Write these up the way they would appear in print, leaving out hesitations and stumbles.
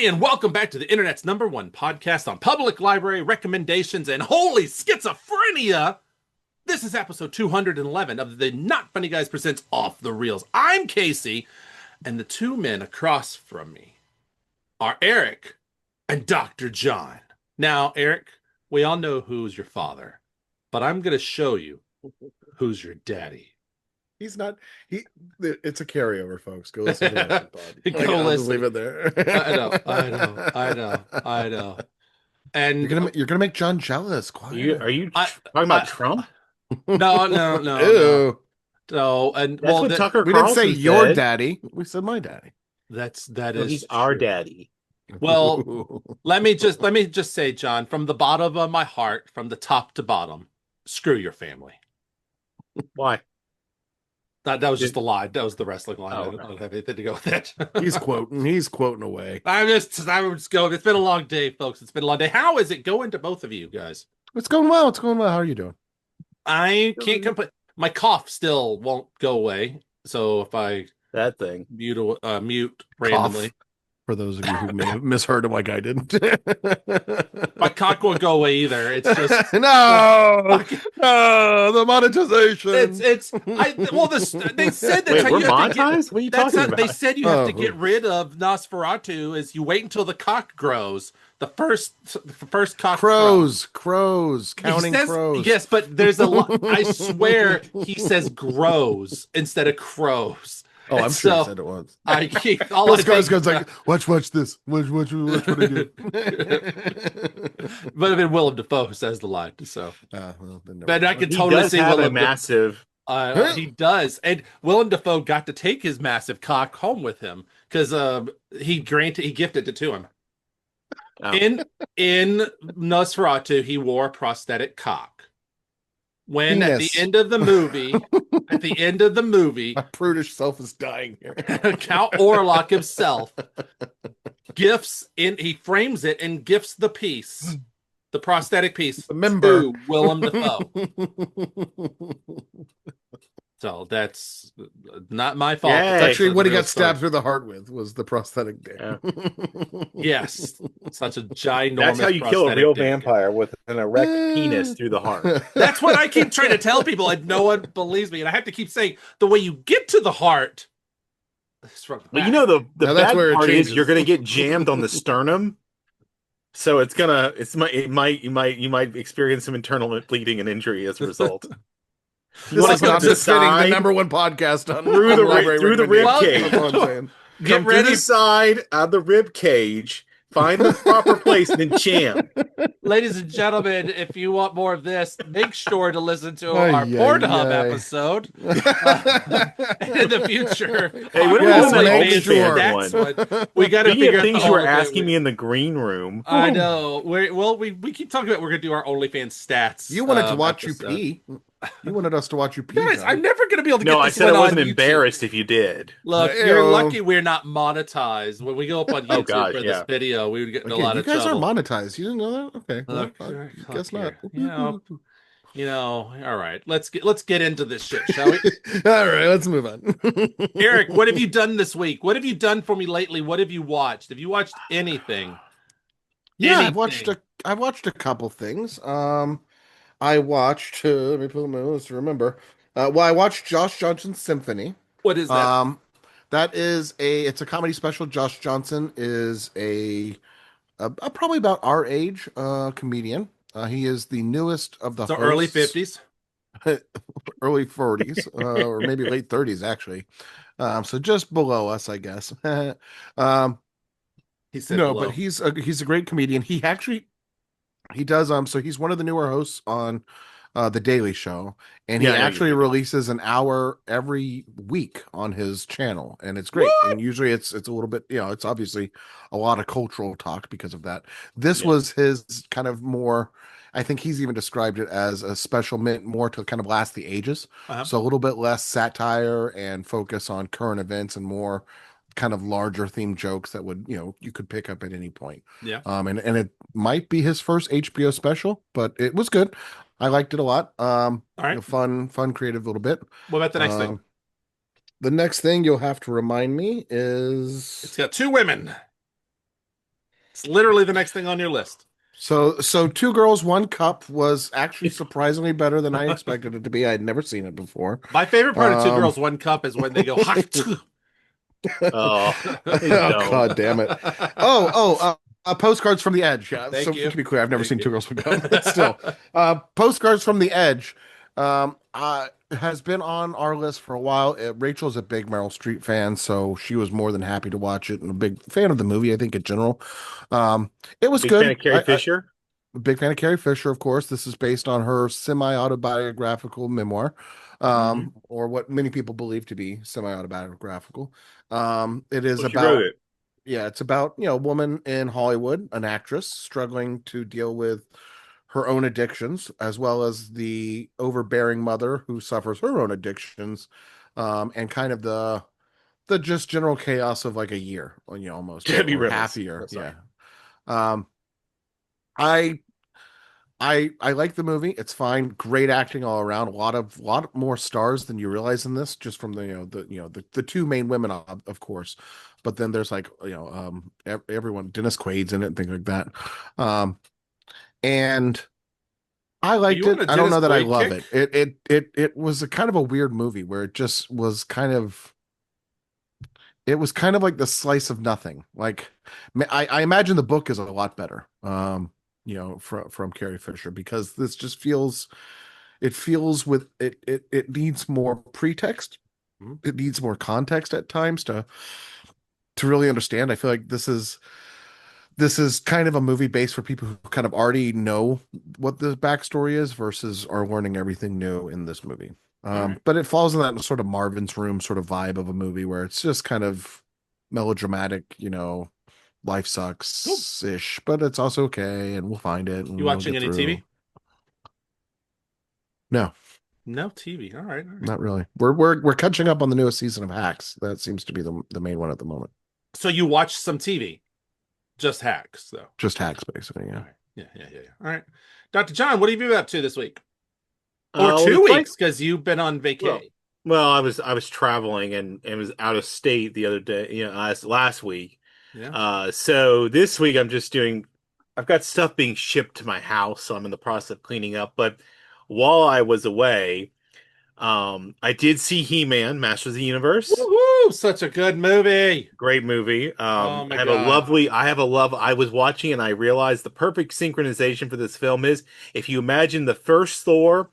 and welcome back to the internet's #1 podcast on public library recommendations and holy schizophrenia. This is episode 211 of the Not Funny Guys presents Off the Reels. I'm Casey, and the two men across from me are Eric and Dr. John. Now, Eric, we all know who's your father, but I'm going to show you who's your daddy. He's not. It's a carryover, folks. Go listen to that pod. Go I'll listen. just leave it there. I know. And you're gonna make John jealous. Quiet. Are you talking about Trump? No. And That's what Tucker we Carlson didn't say your said. daddy. We said my daddy. That is He's our daddy. Well, let me just say, John, from the bottom of my heart, from the top to bottom, screw your family. Why? That was just a lie. That was the wrestling line. I don't have anything to go with that. He's quoting away. I'm just going. It's been a long day, folks. It's been a long day. How is it going to both of you guys? It's going well. How are you doing? I can't complain. My cough still won't go away. So if I mute randomly. Cough. For those of you who may have misheard him like I didn't. My cock won't go away either. It's just no, the monetization. They said that. Wait, we're monetized? What are you talking about? They said you have to get rid of Nosferatu as you wait until the cock grows. The first cock crows, counting crows. Yes, but there's a lot. I swear he says grows instead of crows. Oh, I'm sure he said it once. I keep all this guy's like, watch this. Watch what I do. But I've been Willem Dafoe who says the line. So, but I can he totally does see have Willem a massive. He does, and Willem Dafoe got to take his massive cock home with him because he gifted it to him. Oh. In Nosferatu, he wore a prosthetic cock. When at the end of the movie, my prudish self is dying here. Count Orlok himself he frames it and gifts the piece, the prosthetic piece, to Willem Dafoe. So that's not my fault. Yay. It's actually what he got stabbed through the heart with was the prosthetic dick. Yeah. Yes, such a ginormous. That's how you kill a real vampire, with an erect penis through the heart. That's what I keep trying to tell people, and no one believes me. And I have to keep saying the way you get to the heart. But you know the bad part is you're going to get jammed on the sternum. So you might experience some internal bleeding and injury as a result. This is not just fitting the #1 podcast on through the rib cage. Get ready to the side of the rib cage. Find the proper place and then jam. Ladies and gentlemen, if you want more of this, make sure to listen to our Pornhub episode in the future. Hey, what we got to figure out things you were asking me in the green room. I know. We keep talking about we're going to do our OnlyFans stats. You wanted to watch you pee. You wanted us to watch you pee. Guys, I'm never going to be able to get this. No, I said I wasn't YouTube. Embarrassed if you did. Look, you're lucky we're not monetized. When we go up on YouTube for this video, we would get in a lot of trouble. You guys are monetized. You didn't know that? Okay. Look, guess not. All right. Let's get into this shit, shall we? All right, let's move on. Eric, what have you done this week? What have you done for me lately? What have you watched? Have you watched anything? Yeah, I've watched a couple things. I watched. Let me pull my list to remember. I watched Josh Johnson's Symphony. What is that? It's a comedy special. Josh Johnson is a probably about our age comedian. He is the newest of the hosts. Early 50s, early 40s, or maybe late 30s actually. So just below us, I guess. He said no, below. but he's a great comedian. He does so he's one of the newer hosts on The Daily Show, and he actually releases an hour every week on his channel, and it's great. What? And usually it's a little bit, it's obviously a lot of cultural talk because of that. This was his kind of more, I think he's even described it as a special meant more to kind of last the ages. So a little bit less satire and focus on current events and more kind of larger themed jokes that would, you could pick up at any point. Yeah. And it might be his first HBO special, but it was good. I liked it a lot. All right. Fun, creative little bit. What about the next thing? The next thing you'll have to remind me is it's got two women. It's literally the next thing on your list. So Two Girls, One Cup was actually surprisingly better than I expected it to be. I had never seen it before. My favorite part of Two Girls, One Cup is when they go, oh, God damn it. Postcards from the Edge. Yeah. Thank you. To be clear, I've never seen Two Girls, One Cup, but still. Postcards from the Edge has been on our list for a while. Rachel's a big Meryl Streep fan, so she was more than happy to watch it and a big fan of the movie, I think, in general. It was big good. Fan of Carrie Fisher? Big fan of Carrie Fisher, of course. This is based on her semi-autobiographical memoir, or what many people believe to be semi-autobiographical. It is she wrote it. Yeah, it's about, a woman in Hollywood, an actress struggling to deal with her own addictions, as well as the overbearing mother who suffers her own addictions, and kind of the just general chaos of like a year, almost or half a year. Yeah. I like the movie. It's fine. Great acting all around. A lot more stars than you realize in this, just from the two main women, of course. But then there's like, everyone, Dennis Quaid's in it and things like that. And I liked it. I don't know that I love it. It was a kind of a weird movie where it just was kind of like the slice of nothing. Like, I imagine the book is a lot better. From Carrie Fisher, because this just feels with it needs more pretext. It needs more context at times to really understand. I feel like this is kind of a movie based for people who kind of already know what the backstory is versus are learning everything new in this movie. But it falls in that sort of Marvin's Room sort of vibe of a movie where it's just kind of melodramatic, life sucks ish, but it's also okay, and we'll find it. You watching any TV? No TV. All right. Not really. We're catching up on the newest season of Hacks. That seems to be the main one at the moment. So you watch some TV, just Hacks though. Just Hacks, basically. Yeah. Yeah. All right, Dr. John, what have you been up to this week? Or 2 weeks, because you've been on vacation. Well, I was traveling and was out of state the other day. Last week. Yeah. So this week I've got stuff being shipped to my house, so I'm in the process of cleaning up. But while I was away, I did see He-Man, Masters of the Universe. Woohoo! Such a good movie. Great movie. I was watching and I realized the perfect synchronization for this film is if you imagine the first Thor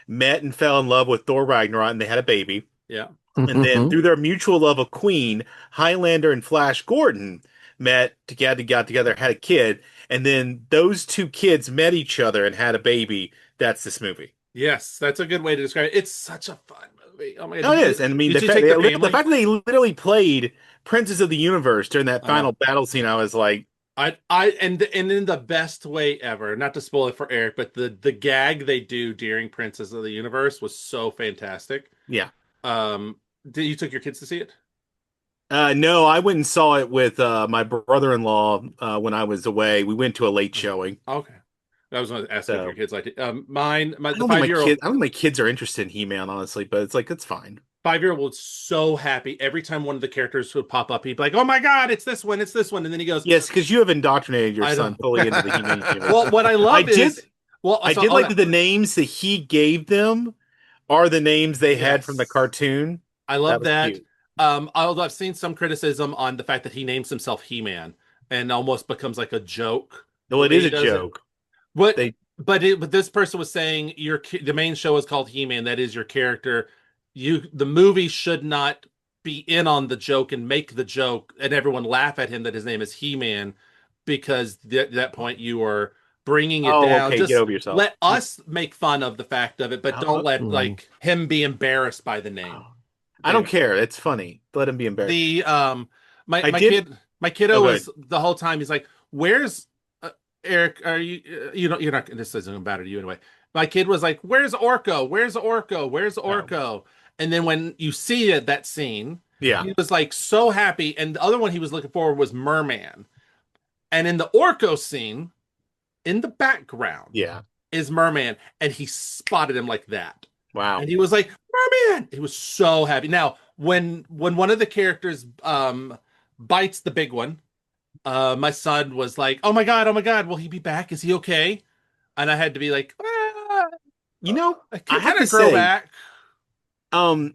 met and fell in love with Thor Ragnarok and they had a baby. Yeah. And then through their mutual love of Queen, Highlander and Flash Gordon got together, had a kid, and then those two kids met each other and had a baby. That's this movie. Yes, that's a good way to describe it. It's such a fun movie. Oh my God. It is. And I mean, the fact that they literally played Princes of the Universe during that final battle scene, I was like, and in the best way ever, not to spoil it for Eric, but the gag they do during Princes of the Universe was so fantastic. Yeah. Did you took your kids to see it? No, I went and saw it with my brother-in-law when I was away. We went to a late showing. Okay. I was going to ask if your kids liked it. The 5-year-old. I don't think my kids are interested in He-Man, honestly, but it's fine. 5-year-old was so happy every time one of the characters would pop up. He'd be like, "Oh my God, it's this one, and then he goes, "Yes," because you have indoctrinated your son fully into the He-Man universe. Well, what I love I did like that the names that he gave them are the names they had from the cartoon. I love that. Although I've seen some criticism on the fact that he names himself He-Man and almost becomes like a joke. Well, it is a joke. But this person was saying the main show is called He-Man. That is your character. The movie should not be in on the joke and make the joke and everyone laugh at him that his name is He-Man, because at that point you are bringing it down. Okay, just get over yourself. Let us make fun of the fact of it, but don't let like him be embarrassed by the name. I don't care. It's funny. Let him be embarrassed. My kiddo was the whole time. He's like, "Where's Eric? Are you? You're not. This isn't matter to you anyway." My kid was like, "Where's Orko? Where's Orko? Where's Orko?" And then when you see that scene, he was like so happy. And the other one he was looking for was Merman. And in the Orko scene, in the background, is Merman, and he spotted him like that. Wow. And he was like, "Merman!" He was so happy. Now, when one of the characters bites the big one, My son was like, oh my God, will he be back? Is he okay? And I had to be like, I I have kind to of grow say, back. um,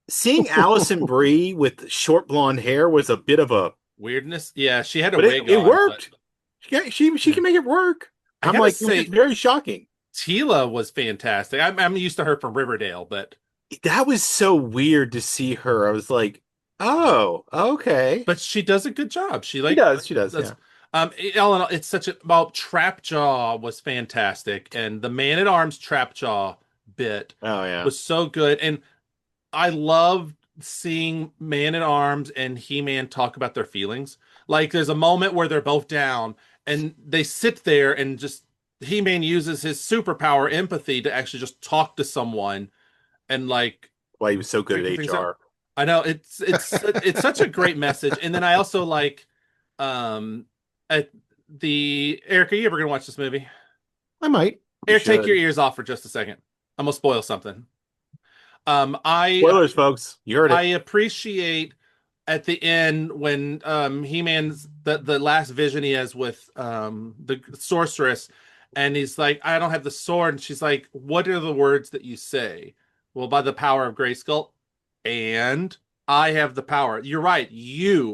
seeing Allison Brie with short blonde hair was a bit of a Weirdness. Yeah, she had a but wig it on, but worked. She yeah. can make it work. I I'm gotta like, it was just say, very shocking. Tila was fantastic. I'm used to her from Riverdale, but That was so weird to see her. I was like, oh, okay. she does a good job. She like She does, does. yeah. Ellen, it's such a well, Trapjaw was fantastic, and the Man at Arms Trapjaw bit Oh yeah. was so good, and I loved seeing Man at Arms and He-Man talk about their feelings. Like there's a moment where they're both down and they sit there and just He-Man uses his superpower empathy to actually just talk to someone and like Why he was so good figure at things out. HR. I know it's such a great message. And then I also like um at the Eric, are you ever gonna watch this movie? I might. Eric, take your Should. ears off for just a second. I'm gonna spoil something. I Spoilers, folks. You heard I it. appreciate at the end when He-Man's the last vision he has with the sorceress, and he's like, I don't have the sword, and she's like, what are the words that you say? Well, by the power of Grayskull, and I have the power. You're right.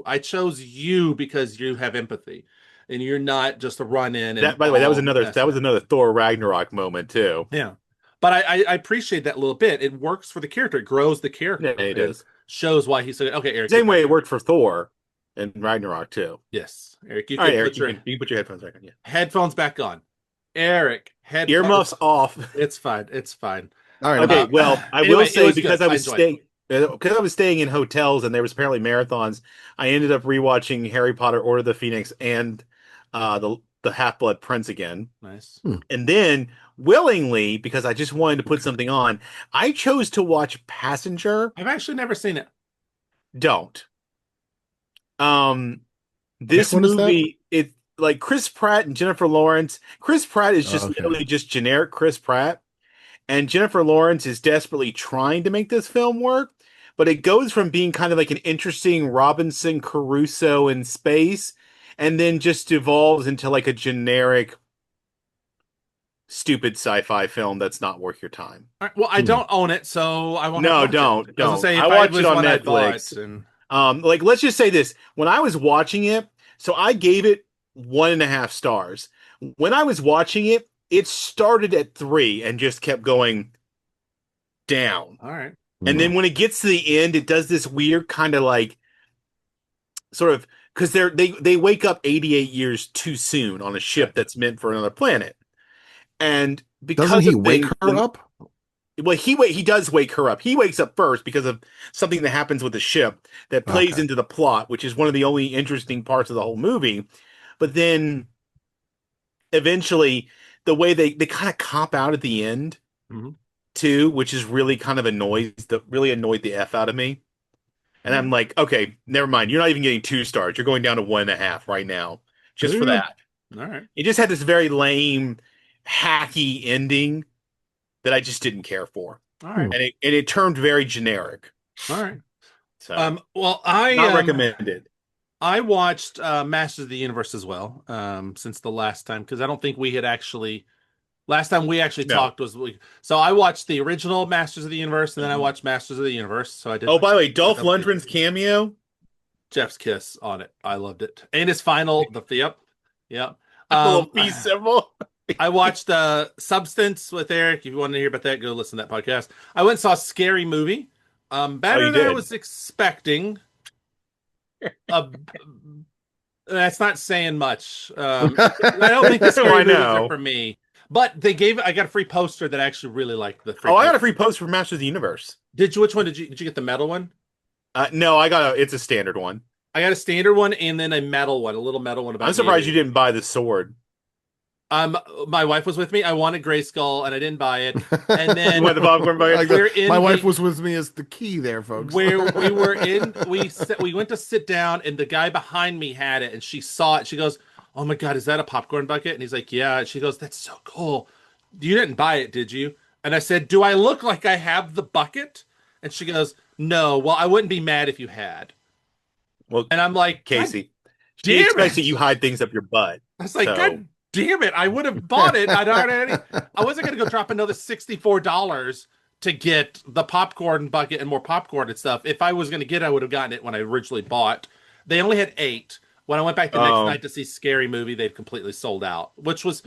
I chose you because you have empathy, and you're not just a run in and That, by the way, all that messed was up. another Thor Ragnarok moment too. Yeah. But I appreciate that little bit. It works for the character. It grows the Yeah, character it and is. shows why he's so good. Okay, Eric, get Same back way it here. worked for Thor and Ragnarok too. Yes, Eric, you All right, can Eric, put your you can put your headphones back on. Yeah. headphones back on. Eric, headphones. Earmuffs off. It's fine. It's fine. All right, I'm Okay, back. well, I will Anyway, it say was good. I enjoyed it. because I was staying in hotels and there was apparently marathons, I ended up rewatching Harry Potter Order of the Phoenix and the Half-Blood Prince again. Nice. And then willingly, because I just wanted to put something on, I chose to watch Passenger. I've actually never seen it. Don't. Um Which this one is that? movie, it like Chris Pratt and Jennifer Lawrence. Chris Pratt is just Okay. literally just generic Chris Pratt. And Jennifer Lawrence is desperately trying to make this film work, but it goes from being kind of like an interesting Robinson Crusoe in space, and then just evolves into like a generic, stupid sci-fi film that's not worth your time. All right, well, I don't own it, so I won't have to No, watch it. don't, I was gonna don't. say I if I watched it was on one I bought, Netflix. and Like let's just say this: when I was watching it, so I gave it 1.5 stars. When I was watching it, it started at 3 and just kept going down. all right. And then when it gets to the end, it does this weird kind of like sort of because they wake up 88 years too soon on a ship that's meant for another planet. And because Doesn't he of wake things, her up? well, he does wake her up. He wakes up first because of something that happens with the ship that plays Okay. into the plot, which is one of the only interesting parts of the whole movie. But then eventually the way they kind of cop out at the end Mhm. too, which is really kind of really annoyed the F out of me. And I'm like, okay, never mind. You're not even getting 2 stars. You're going down to 1.5 right now, just for that. All right. It just had this very lame, hacky ending that I just didn't care for, All right. and it turned very generic. All right. So, Well, not recommended. I watched Masters of the Universe as well, since the last time, because I don't think we had actually. Last time we actually No. talked was so I watched the original Masters of the Universe, and then I watched Masters of the Universe. So I did. Oh, by the way, Dolph Lundgren's cameo. Jeff's kiss on it. I loved it, and his final. Yep. A little peace symbol. I watched Substance with Eric. If you want to hear about that, go listen to that podcast. I went and saw Scary Movie. Better than I was expecting. That's not saying much. I don't think the scary movies are for me. But I got a free poster that I actually really liked. I got a free poster for Masters of the Universe. Did you? Which one did you get? The metal one? No, it's a standard one. I got a standard one and then a metal one, a little metal one. I'm surprised you didn't buy the sword. My wife was with me. I wanted Grayskull and I didn't buy it. And then the popcorn bucket. My wife was with me as the key there, folks. Where we were in, we went to sit down and the guy behind me had it and she saw it. She goes, "Oh my God, is that a popcorn bucket?" And he's like, "Yeah." And she goes, "That's so cool. You didn't buy it, did you?" And I said, "Do I look like I have the bucket?" And she goes, "No." Well, I wouldn't be mad if you had. Well, and I'm like, Casey, He damn expects it. that you hide things up your butt. I was like, God damn it. I would have bought it. I wasn't going to go drop another $64 to get the popcorn bucket and more popcorn and stuff. If I was going to get it, I would have gotten it when I originally bought. They only had 8. When I went back the next night to see Scary Movie, they'd completely sold out, which was,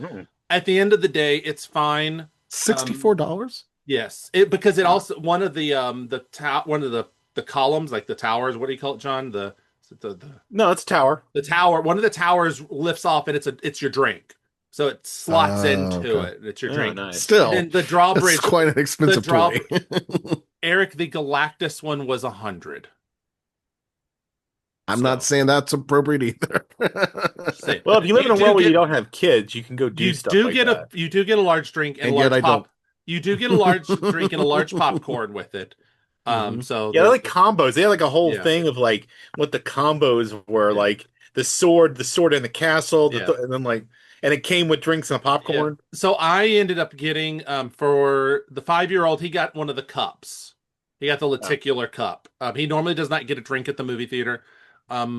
at the end of the day, it's fine. $64? Yes. Because it also, one of the columns, like the towers, what do you call it, John? No, it's a tower. The tower, one of the towers lifts off and it's your drink. So it slots into it. It's your drink. Nice. Still, and the drawbridge, it's quite an expensive toy. Eric, the Galactus one was $100. I'm not saying that's appropriate either. Well, if you live in a world where you don't have kids, you can go do stuff like that. You do get a large drink and a large pop. You do get a large drink and a large popcorn with it. So yeah, they're like combos. They had like a whole thing of like what the combos were, like the sword in the castle, and then like, and it came with drinks and popcorn. Yeah. So I ended up getting for the 5-year-old, he got one of the cups. He got the lenticular cup. He normally does not get a drink at the movie theater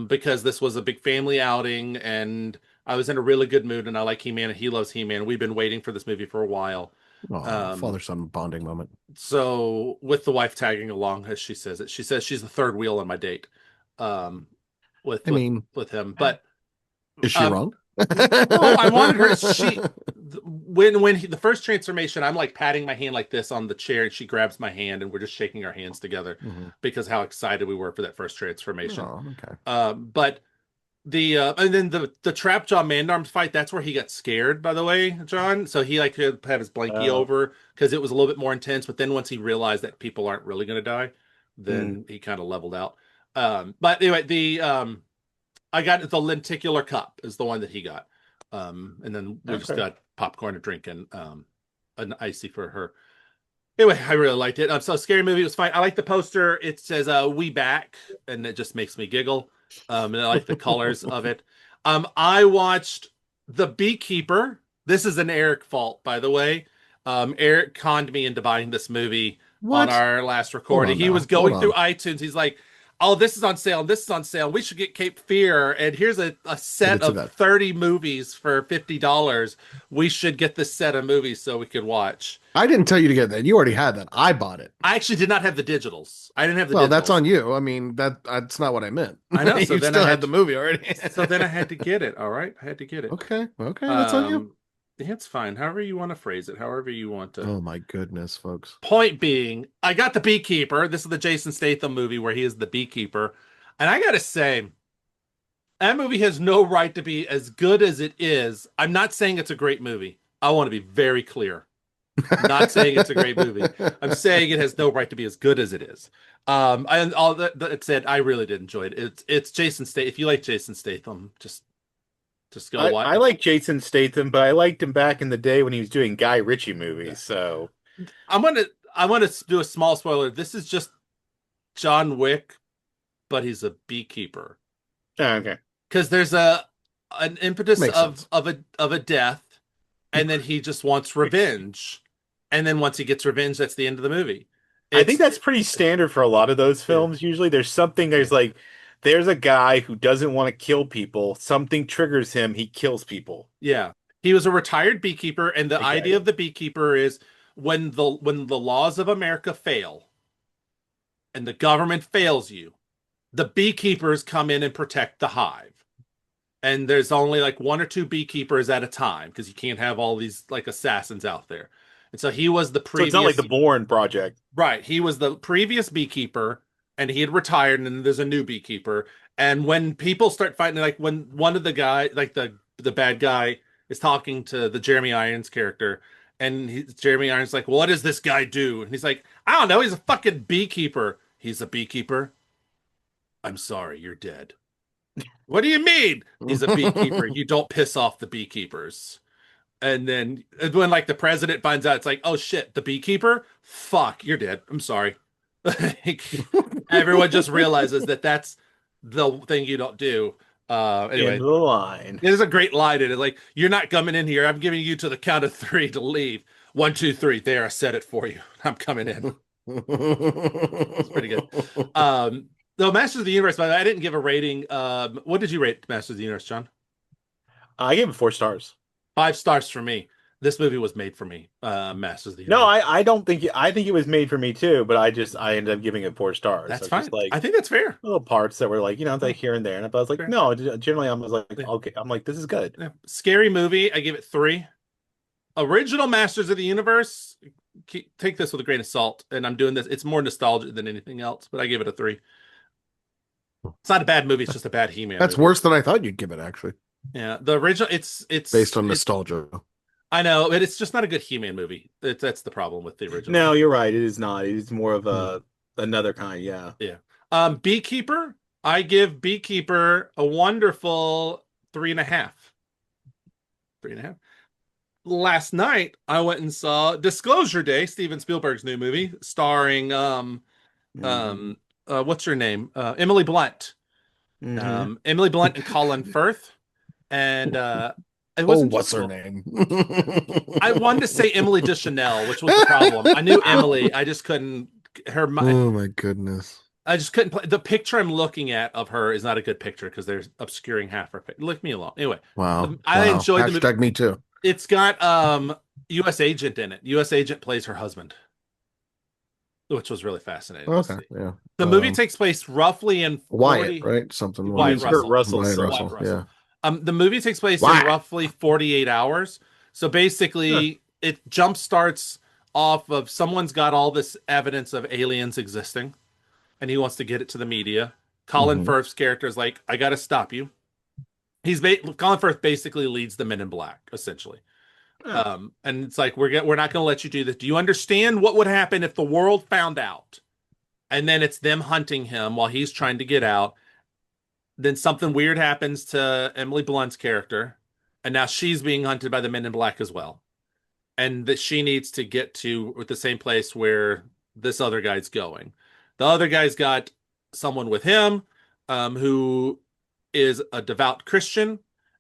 because this was a big family outing and I was in a really good mood and I like He-Man and he loves He-Man. We've been waiting for this movie for a while. Father-son bonding moment. So with the wife tagging along, as she says it, she says she's the third wheel on my date with him. But is she wrong? No, I wanted her. When the first transformation, I'm like patting my hand like this on the chair, and she grabs my hand, and we're just shaking our hands together because how excited we were for that first transformation. Oh, okay. But and then the Trap Jaw Man-Arms fight, that's where he got scared, by the way, John. So he like to have his blankie over because it was a little bit more intense. But then once he realized that people aren't really going to die, then he kind of leveled out. But anyway, I got the lenticular cup is the one that he got. And then we just got popcorn to drink and an icy for her. Anyway, I really liked it. So Scary Movie was fine. I like the poster. It says "We Back," and it just makes me giggle. And I like the colors of it. I watched The Beekeeper. This is an Eric fault, by the way. Eric conned me into buying this movie on our last recording. He was going through iTunes. He's like, oh, this is on sale. This is on sale. We should get Cape Fear. And here's a set of 30 movies for $50. We should get this set of movies so we could watch. I didn't tell you to get that. You already had that. I bought it. I actually did not have the digitals. I didn't have the digitals. Well, that's on you. I mean, that's not what I meant. I know. So you then still had the movie already. So then I had to get it. All right. I had to get it. Okay. That's on you. It's fine. However you want to phrase it. However you want to. Oh, my goodness, folks. Point being, I got The Beekeeper. This is the Jason Statham movie where he is the beekeeper. And I got to say, that movie has no right to be as good as it is. I'm not saying it's a great movie. I want to be very clear. I'm not saying it's a great movie. I'm saying it has no right to be as good as it is. And all that said, I really did enjoy it. It's Jason Statham. If you like Jason Statham, just go watch. I like Jason Statham, but I liked him back in the day when he was doing Guy Ritchie movies. Yeah. So I want to do a small spoiler. This is just John Wick, but he's a beekeeper. Oh, okay. Because there's an impetus of a death, and then he just wants revenge. And then once he gets revenge, that's the end of the movie. I think that's pretty standard for a lot of those films. Usually there's a guy who doesn't want to kill people. Something triggers him. He kills people. Yeah. He was a retired beekeeper. And the idea of the beekeeper is when the laws of America fail and the government fails you, the beekeepers come in and protect the hive. And there's only like 1 or 2 beekeepers at a time because you can't have all these like assassins out there. And so he was the previous. So it's not like the Bourne Project. Right. He was the previous beekeeper and he had retired and there's a new beekeeper. And when people start fighting, like when one of the guy, like the bad guy is talking to the Jeremy Irons character and Jeremy Irons like, what does this guy do? And he's like, I don't know. He's a fucking beekeeper. He's a beekeeper. I'm sorry, you're dead. What do you mean? He's a beekeeper. You don't piss off the beekeepers. And then when like the president finds out, it's like, oh shit, the beekeeper? Fuck, you're dead. I'm sorry. Everyone just realizes that that's the thing you don't do. Anyway, in the line. It is a great line. It is like, you're not coming in here. I'm giving you to the count of 3 to leave. 1, 2, 3. There, I said it for you. I'm coming in. It's pretty good. Though Masters of the Universe, by the way, I didn't give a rating. What did you rate Masters of the Universe, John? I gave it 4 stars. 5 stars for me. This movie was made for me. Masters of the No, Universe. I don't think I think it was made for me too, but I ended up giving it 4 stars. That's So just fine. like I think that's fair. little parts that were like, like here and there. And I was like, Fair. no, generally I was like, Yeah. okay. I'm like, this is good. Yeah. Scary movie. I give it 3. Original Masters of the Universe. Take this with a grain of salt. And I'm doing this. It's more nostalgia than anything else, but I give it a 3. It's not a bad movie. It's just a bad He-Man That's movie. worse than I thought you'd give it, actually. Yeah, the original. It's based on nostalgia. I know, but it's just not a good He-Man movie. That's the problem with the original. No, you're right. It is not. It is more of a another kind. Yeah. Yeah. Beekeeper. I give Beekeeper a wonderful 3.5. 3.5. Last night, I went and saw Disclosure Day, Steven Spielberg's new movie, starring what's her name? Emily Blunt. Emily Blunt and Colin Firth. And it wasn't what's her name? I wanted to say Emily Deschanel, which was the problem. I knew Emily, I just couldn't. Oh my goodness! I just couldn't play. The picture I'm looking at of her is not a good picture because they're obscuring half her face. Leave me alone. Anyway, wow. I enjoyed the movie. Hashtag me too. It's got U.S. Agent in it. U.S. Agent plays her husband, which was really fascinating. Okay, yeah. The movie takes place roughly in 40... Wyatt, right? Something. Wyatt Russell. Wyatt Russell. Yeah. The movie takes place in roughly 48 hours. So basically, it jump starts off of someone's got all this evidence of aliens existing, and he wants to get it to the media. Colin Firth's character is like, I got to stop you. Colin Firth basically leads the Men in Black, essentially. And it's like, we're not going to let you do this. Do you understand what would happen if the world found out? And then it's them hunting him while he's trying to get out. Then something weird happens to Emily Blunt's character, and now she's being hunted by the Men in Black as well. And that she needs to get to the same place where this other guy's going. The other guy's got someone with him who is a devout Christian.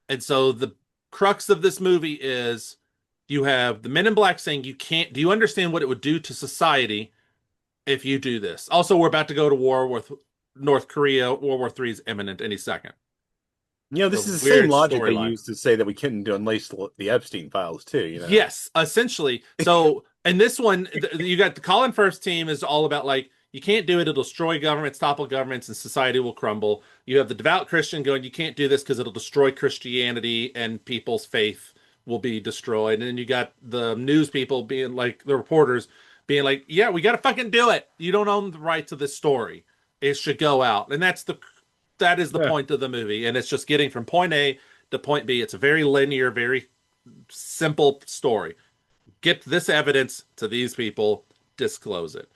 And so the crux of this movie is you have the Men in Black saying, do you understand what it would do to society if you do this? Also, we're about to go to war with North Korea. World War III is imminent any second. This is the same logic they used to say that we couldn't unleash the Epstein files too. Yes, essentially. So in this one, you got the Colin Firth team is all about like, you can't do it. It'll destroy governments, topple governments, and society will crumble. You have the devout Christian going, you can't do this because it'll destroy Christianity and people's faith will be destroyed. And then you got the news people being like, the reporters being like, yeah, we got to fucking do it. You don't own the rights to this story. It should go out. And that is the point of the movie. And it's just getting from point A to point B. It's a very linear, very simple story. Get this evidence to these people, disclose it.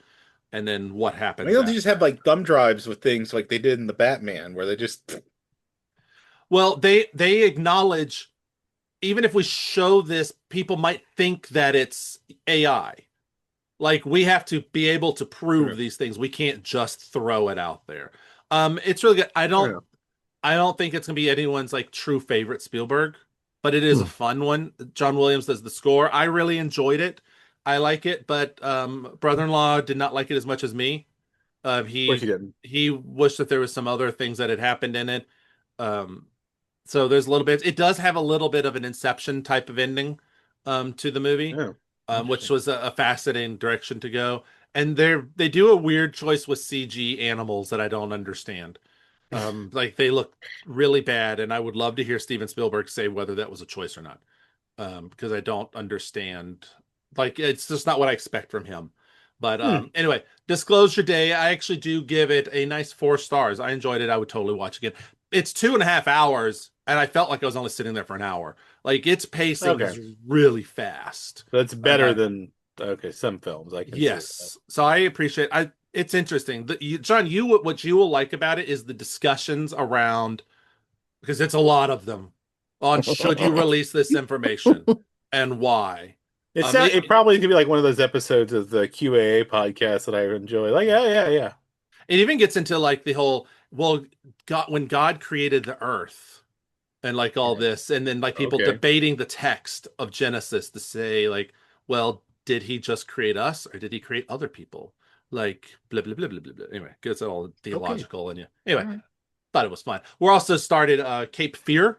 And then what happens? Why don't they just have like thumb drives with things like they did in the Batman, where they just... Well, they acknowledge, even if we show this, people might think that it's AI. Like, we have to be able to prove these things. We can't just throw it out there. It's really good. I don't think it's gonna be anyone's like true favorite Spielberg, but it is a fun one. John Williams does the score. I really enjoyed it. I like it, but brother-in-law did not like it as much as me. He wished that there was some other things that had happened in it. So there's a little bit. It does have a little bit of an Inception type of ending to the movie, which was a fascinating direction to go. And they do a weird choice with CG animals that I don't understand. Like, they look really bad, and I would love to hear Steven Spielberg say whether that was a choice or not, because I don't understand. Like, it's just not what I expect from him. But anyway, Disclosure Day, I actually do give it a nice 4 stars. I enjoyed it. I would totally watch again. It's 2.5 hours, and I felt like I was only sitting there for an hour. Like, its pacing is really fast. That's better than some films. I can yes. So I appreciate. It's interesting. John, what you will like about it is the discussions around, because it's a lot of them, on should you release this information and why. It probably could be like one of those episodes of the QAA podcast that I enjoy. Like, yeah. It even gets into like the whole, when God created the earth and like all this, and then like people debating the text of Genesis to say like, well, did he just create us or did he create other people? like blah blah blah blah blah blah. Anyway, gets all theological Okay. and anyway, thought it was fun. We're also started Cape Fear.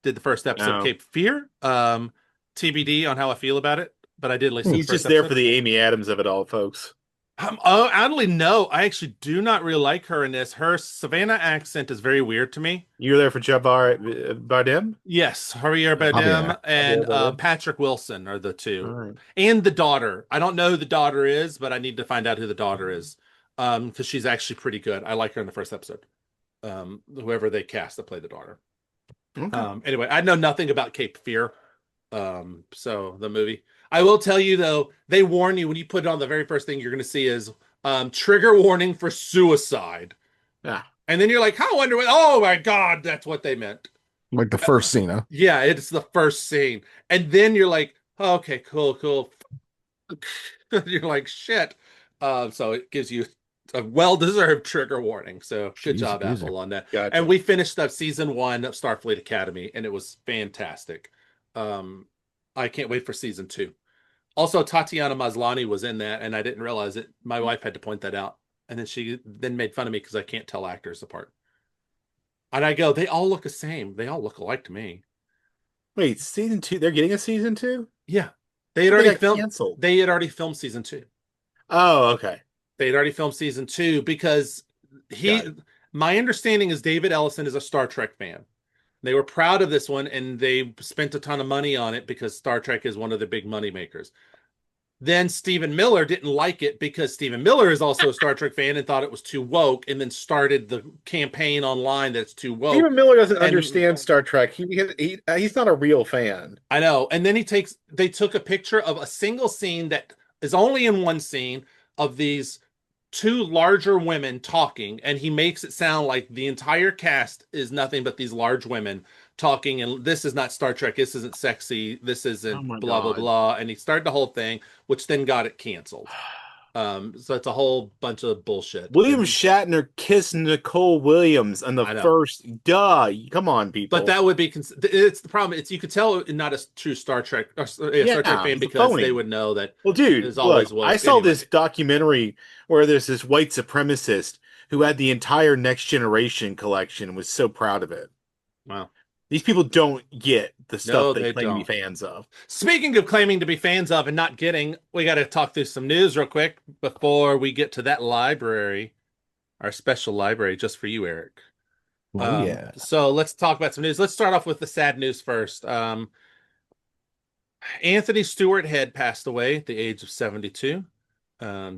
Did the first episode of Cape Fear. TBD on how I feel about it, but I did listen to the He's first just there episode. for the Amy Adams of it all, folks. Oddly, no. I actually do not really like her in this. Her Savannah accent is very weird to me. You're there for Jabbar Bardem? Yes, Javier Bardem and Patrick Wilson are the two. Right. And the daughter. I don't know who the daughter is, but I need to find out who the daughter is. Because she's actually pretty good. I like her in the first episode. Whoever they cast to play the daughter. Okay. Anyway, I know nothing about Cape Fear. So the movie. I will tell you though, they warn you when you put it on, the very first thing you're going to see is trigger warning for suicide. Yeah. And then you're like, how wonder what? Oh my God, that's what they meant. Like the first scene, huh? Yeah, it's the first scene. And then you're like, oh, okay, cool. You're like, shit. So it gives you a well-deserved trigger warning. So good job, Apple, on that. Gotcha. And we finished up season 1 of Starfleet Academy, and it was fantastic. I can't wait for season 2. Also, Tatiana Maslany was in that, and I didn't realize it. My wife had to point that out. And then she made fun of me because I can't tell actors apart. And I go, they all look the same. They all look alike to me. Wait, season 2? They're getting a season 2? Yeah. They had already filmed. Canceled. They had already filmed season 2. Oh, okay. They had already filmed season 2 because my understanding is David Ellison is a Star Trek fan. They were proud of this one, and they spent a ton of money on it because Star Trek is one of the big money makers. Then Stephen Miller didn't like it because Stephen Miller is also a Star Trek fan and thought it was too woke, and then started the campaign online that's too woke. Stephen Miller doesn't understand Star Trek. He's not a real fan. I know. And then they took a picture of a single scene that is only in one scene of these 2 larger women talking, and he makes it sound like the entire cast is nothing but these large women talking, and this is not Star Trek, this isn't sexy, this isn't blah blah blah, and he started the whole thing, which then got it canceled. So it's a whole bunch of bullshit. William Shatner kissed Nicole Williams on the first. Duh, come on, people. But that would be. It's the problem. It's, you could tell not a true Star Trek Star Trek fan because they would know that. Well, dude, always was. I saw this documentary where there's this white supremacist who had the entire Next Generation collection and was so proud of it. Wow. These people don't get the stuff they claim to be fans of. Speaking of claiming to be fans of and not getting, we got to talk through some news real quick before we get to that library, our special library just for you, Eric. Yeah. So let's talk about some news. Let's start off with the sad news first. Anthony Stewart had passed away at the age of 72.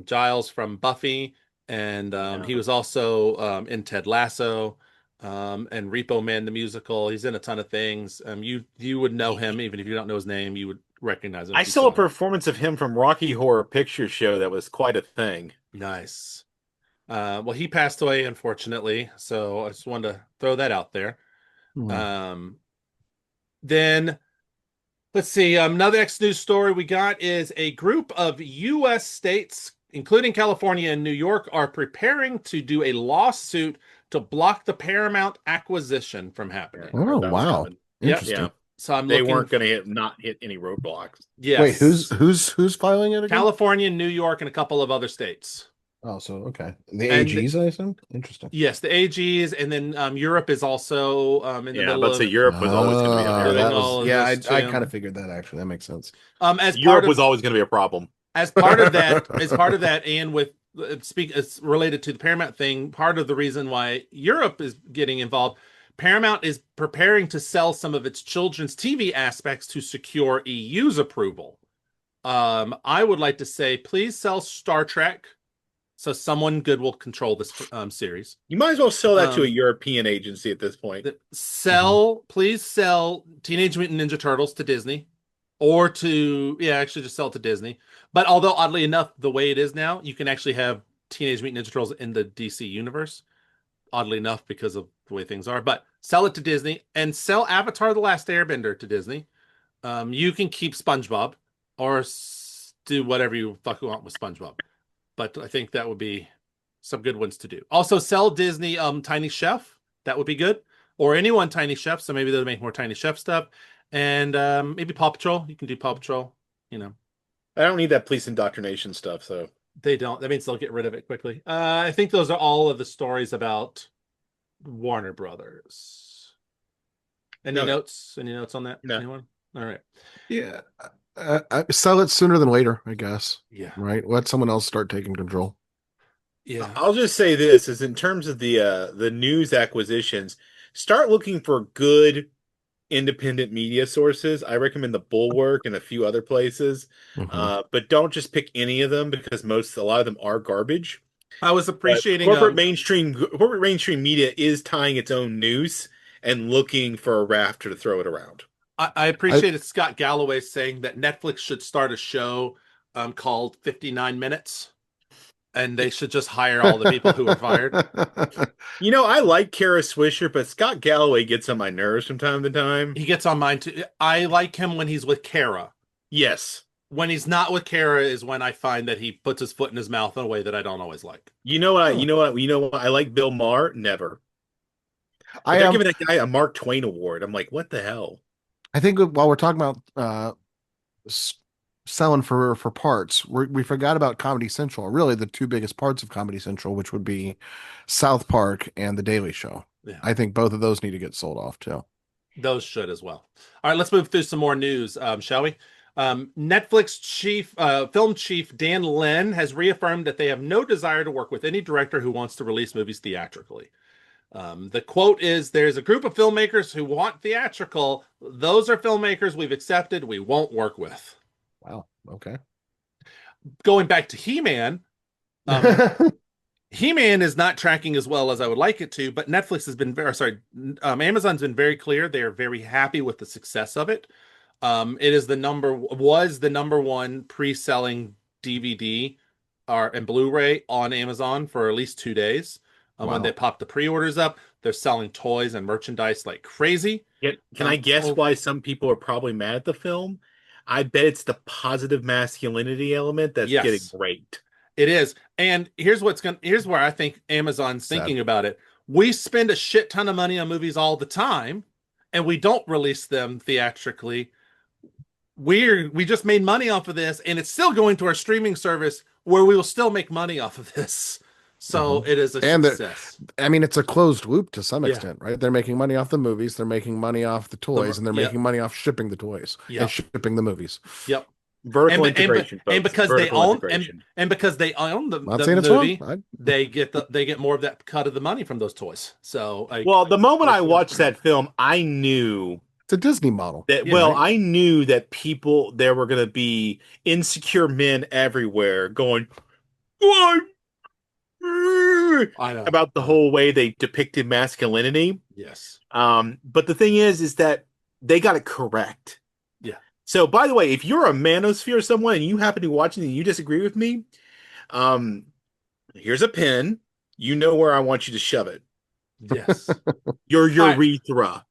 Giles from Buffy, and he was also in Ted Lasso. And Repo Man the musical. He's in a ton of things. You would know him even if you don't know his name. You would recognize him. I saw a performance of him from Rocky Horror Picture Show that was quite a thing. Nice. Well, he passed away, unfortunately, so I just wanted to throw that out there. Then let's see. Another X News story we got is a group of U.S. states, including California and New York, are preparing to do a lawsuit to block the Paramount acquisition from happening. Oh, wow. Interesting. Yeah. So they weren't going to not hit any roadblocks. Yes. Wait, who's filing it again? California, New York, and a couple of other states. Oh, so okay. The AGs, I assume? Interesting. Yes, the AGs, and then Europe is also in the middle of... Europe was always going to be a I kind of figured that, actually. That makes sense. As Europe was always going to be a problem. As part of that, and with it's related to the Paramount thing, part of the reason why Europe is getting involved, Paramount is preparing to sell some of its children's TV aspects to secure EU's approval. I would like to say, please sell Star Trek so someone good will control this series. You might as well sell that to a European agency at this point. Please sell Teenage Mutant Ninja Turtles to Disney. Or actually just sell it to Disney. But although, oddly enough, the way it is now, you can actually have Teenage Mutant Ninja Turtles in the DC universe. Oddly enough, because of the way things are. But sell it to Disney and sell Avatar: The Last Airbender to Disney. You can keep SpongeBob or do whatever you fuck want with SpongeBob. But I think that would be some good ones to do. Also, sell Disney Tiny Chef. That would be good. Or anyone Tiny Chef. So maybe they'll make more Tiny Chef stuff. And maybe Paw Patrol. You can do Paw Patrol, I don't need that police indoctrination stuff, so. They don't. That means they'll get rid of it quickly. I think those are all of the stories about Warner Brothers. Any notes? Any notes on that? No. Anyone? All right. Yeah. Sell it sooner than later, I guess. Yeah. Right. Let someone else start taking control. Yeah. I'll just say this is in terms of the news acquisitions, start looking for good independent media sources. I recommend the Bulwark and a few other places. But don't just pick any of them because a lot of them are garbage. I was appreciating corporate mainstream media is tying its own news and looking for a rafter to throw it around. I appreciated Scott Galloway saying that Netflix should start a show called 59 Minutes, and they should just hire all the people who were fired. You know, I like Kara Swisher, but Scott Galloway gets on my nerves from time to time. He gets on mine too. I like him when he's with Kara. Yes. When he's not with Kara is when I find that he puts his foot in his mouth in a way that I don't always like. You know what? I like Bill Maher. Never. They're giving that guy a Mark Twain award. I'm like, what the hell? I think while we're talking about selling for parts, we forgot about Comedy Central. Really, the two biggest parts of Comedy Central, which would be South Park and The Daily Show. Yeah. I think both of those need to get sold off too. Those should as well. All right, let's move through some more news, shall we? Netflix film chief Dan Lin has reaffirmed that they have no desire to work with any director who wants to release movies theatrically. The quote is, "There's a group of filmmakers who want theatrical. Those are filmmakers we've accepted, we won't work with." Wow. Okay. Going back to He-Man, He-Man is not tracking as well as I would like it to, but Netflix has been Amazon's been very clear. They are very happy with the success of it. It is the number one pre-selling DVD and Blu-ray on Amazon for at least 2 days. When they pop the pre-orders up, they're selling toys and merchandise like crazy. Can I guess why some people are probably mad at the film? I bet it's the positive masculinity element that's getting great. It is. And here's where I think Amazon's thinking about it. We spend a shit ton of money on movies all the time, and we don't release them theatrically. We just made money off of this, and it's still going to our streaming service where we will still make money off of this. So it is a success. I mean, it's a closed loop to some extent, right? They're making money off the movies, they're making money off the toys, and they're making money off shipping the toys and shipping the movies. Yep. Vertical integration, folks. And because they own and because they own the movie, they get more of that cut of the money from those toys. So the moment I watched that film, I knew it's a Disney model. I knew that there were going to be insecure men everywhere going, "What?" I know. About the whole way they depicted masculinity. Yes. But the thing is that they got it correct. Yeah. So, by the way, if you're a manosphere someone and you happen to be watching and you disagree with me, here's a pen. You know where I want you to shove it. Yes. Your urethra.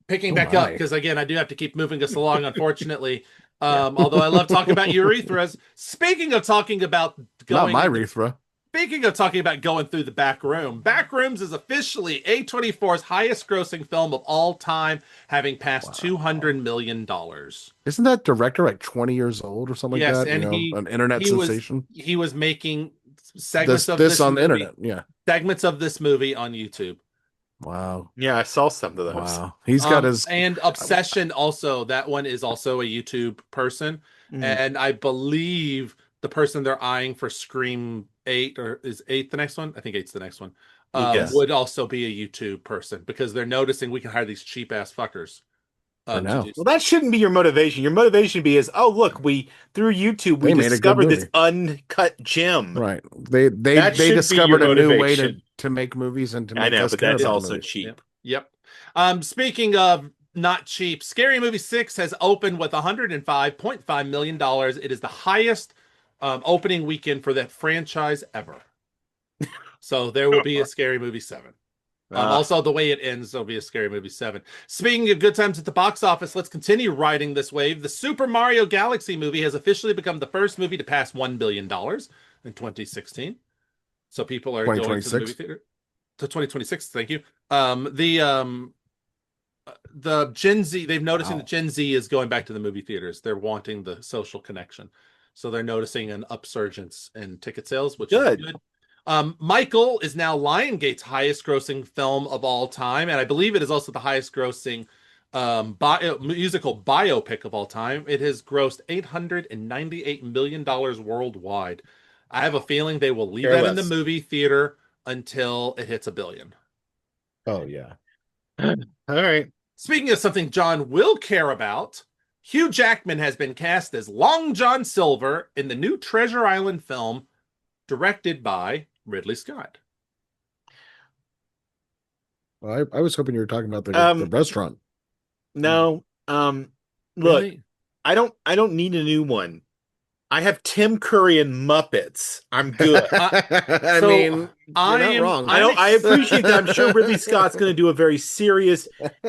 Picking back up, because again, I do have to keep moving us along, unfortunately. Although I love talking about urethras. Speaking of talking about not my urethra. Speaking of talking about going through the back room, Backrooms is officially A24's highest grossing film of all time, having passed $200 million. Isn't that director like 20 years old or something like that? And an internet sensation. He was making segments of this on the internet. Yeah. Segments of this movie on YouTube. Wow. Yeah, I saw some of those. Wow. He's got his and Obsession also. That one is also a YouTube person. And I believe the person they're eyeing for Scream 8, or is 8 the next one? I think 8's the next one. Would also be a YouTube person, because they're noticing we can hire these cheap ass fuckers. Well, that shouldn't be your motivation. Your motivation is, look, through YouTube we discovered this uncut gem. Right. They discovered a new way to make movies and to make us but that's also cheap. Yep. Speaking of not cheap, Scary Movie 6 has opened with $105.5 million. It is the highest opening weekend for that franchise ever. So there will be a Scary Movie 7. Also, the way it ends, there'll be a Scary Movie 7. Speaking of good times at the box office, let's continue riding this wave. The Super Mario Galaxy movie has officially become the first movie to pass $1 billion in 2016. So people are going to the movie theater. To 2026, thank you. The Gen Z, they've noticed that Gen Z is going back to the movie theaters. They're wanting the social connection. So they're noticing an upsurgence in ticket sales, which Good. is good. Michael is now Lionsgate's highest grossing film of all time, and I believe it is also the highest grossing musical biopic of all time. It has grossed $898 million worldwide. I have a feeling they will leave that in the movie theater until it hits $1 billion. Oh, yeah. All right. Speaking of something John will care about, Hugh Jackman has been cast as Long John Silver in the new Treasure Island film directed by Ridley Scott. Well, I was hoping you were talking about the restaurant. No. Look, really? I don't need a new one. I have Tim Curry and Muppets. I'm good. I mean, you're not wrong. I appreciate that. I'm sure Ridley Scott's going to do a very serious,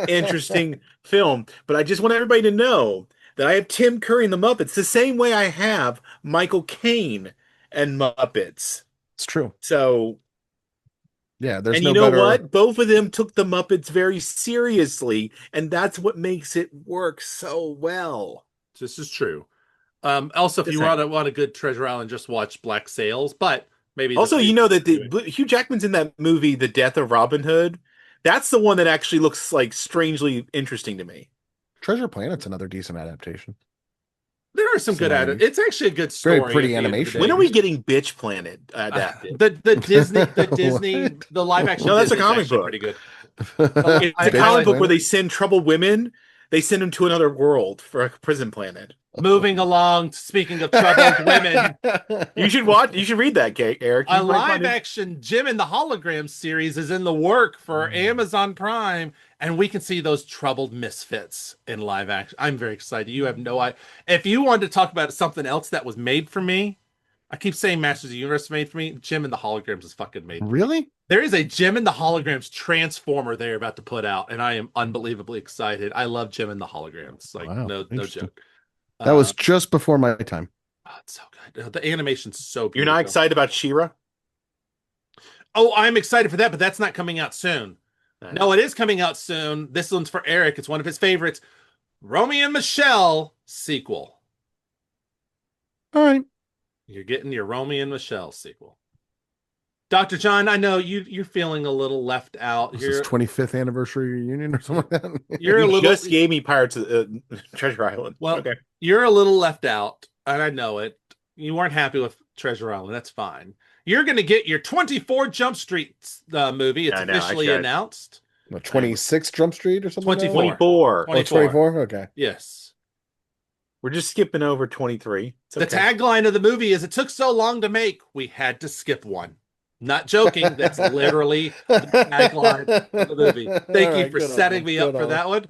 interesting film. But I just want everybody to know that I have Tim Curry and the Muppets the same way I have Michael Caine and Muppets. It's true. So, yeah, there's and no you know better... what? Both of them took the Muppets very seriously, and that's what makes it work so well. This is true. Also, if you want a good Treasure Island, just watch Black Sails. But maybe also, you know that Hugh Jackman's in that movie, The Death of Robin Hood. That's the one that actually looks like strangely interesting to me. Treasure Planet's another decent adaptation. There are some good It's actually a good story. Very pretty animation. When are we getting Bitch Planet adapted? The Disney, the live action. No, that's a comic book. Pretty good. It's a comic book where they send troubled women. They send them to another world for a prison planet. Moving along, speaking of troubled women, you should read that, Eric. A live-action Jim and the Holograms series is in the work for Amazon Prime, and we can see those troubled misfits in live action. I'm very excited. You have no idea. If you wanted to talk about something else that was made for me, I keep saying Masters of the Universe made for me. Jim and the Holograms is fucking made. Really? There is a Jim and the Holograms Transformer they're about to put out, and I am unbelievably excited. I love Jim and the Holograms. Like, wow, no joke. That was just before my time. Oh, it's so good. The animation's so beautiful. You're not excited about She-Ra? Oh, I'm excited for that, but that's not coming out soon. No, it is coming out soon. This one's for Eric. It's one of his favorites. Romeo and Michelle sequel. All right. You're getting your Romeo and Michelle sequel. Dr. John, I know you're feeling a little left out. This is 25th anniversary reunion or something like that. You just gave me Pirates of Treasure Island. Well, okay. You're a little left out, and I know it. You weren't happy with Treasure Island. That's fine. You're going to get your 24 Jump Street movie. It's officially announced. 26 Jump Street or something? 24. 24? Okay. Yes. We're just skipping over 23. The tagline of the movie is, "It took so long to make, we had to skip one." Not joking. That's literally the tagline of the movie. Thank you for setting me up for that one.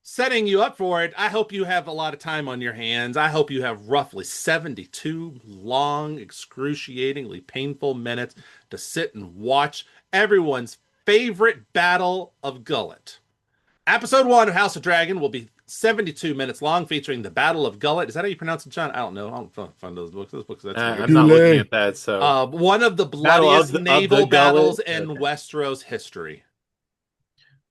Setting you up for it, I hope you have a lot of time on your hands. I hope you have roughly 72 long, excruciatingly painful minutes to sit and watch everyone's favorite Battle of Gullet. Episode 1 of House of Dragon will be 72 minutes long, featuring the Battle of Gullet. Is that how you pronounce it, John? I don't know. I don't find those books. I'm not looking at that. So one of the bloodiest naval battles in Westeros history.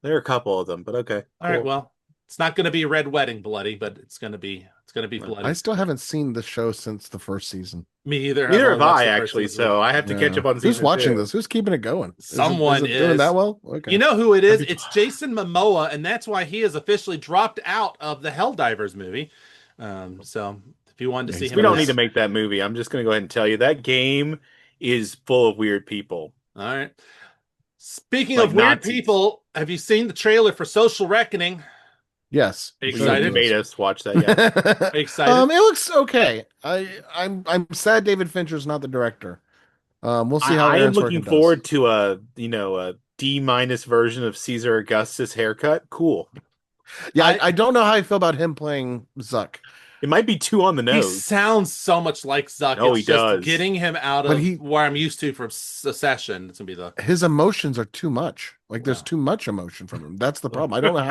There are a couple of them, but okay. All right. Well, it's not going to be Red Wedding bloody, but it's going to be bloody. I still haven't seen the show since the first season. Me either. Neither have I, actually. So I have to catch up on season. Who's watching this? Who's keeping it going? Someone is doing that well. Okay. You know who it is? It's Jason Momoa, and that's why he has officially dropped out of the Helldivers movie. So if you wanted to see him, we don't need to make that movie. I'm just going to go ahead and tell you that game is full of weird people. All right. Speaking of weird people, have you seen the trailer for Social Reckoning? Yes. Excited? You made us watch that. Yeah. Excited? It looks okay. I'm sad David Fincher's not the director. We'll see how I am looking forward to a D- version of Caesar Augustus haircut. Cool. Yeah, I don't know how I feel about him playing Zuck. It might be too on the nose. He sounds so much like Zuck. Oh, he does. Getting him out of where I'm used to from Succession. It's gonna be his emotions are too much. Like there's too much emotion from him. That's the problem. I don't know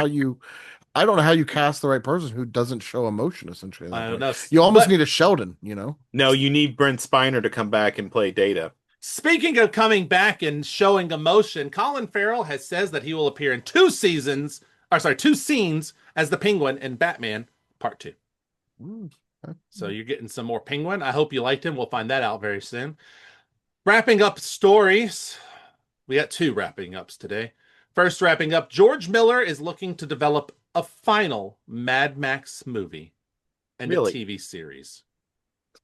how you cast the right person who doesn't show emotion, essentially. I don't know. You almost need a Sheldon, you know? No, you need Brent Spiner to come back and play Data. Speaking of coming back and showing emotion, Colin Farrell says that he will appear in 2 scenes as the Penguin in Batman Part 2. So you're getting some more Penguin. I hope you liked him. We'll find that out very soon. Wrapping up stories. We got 2 wrapping ups today. First wrapping up, George Miller is looking to develop a final Mad Max movie and a TV series.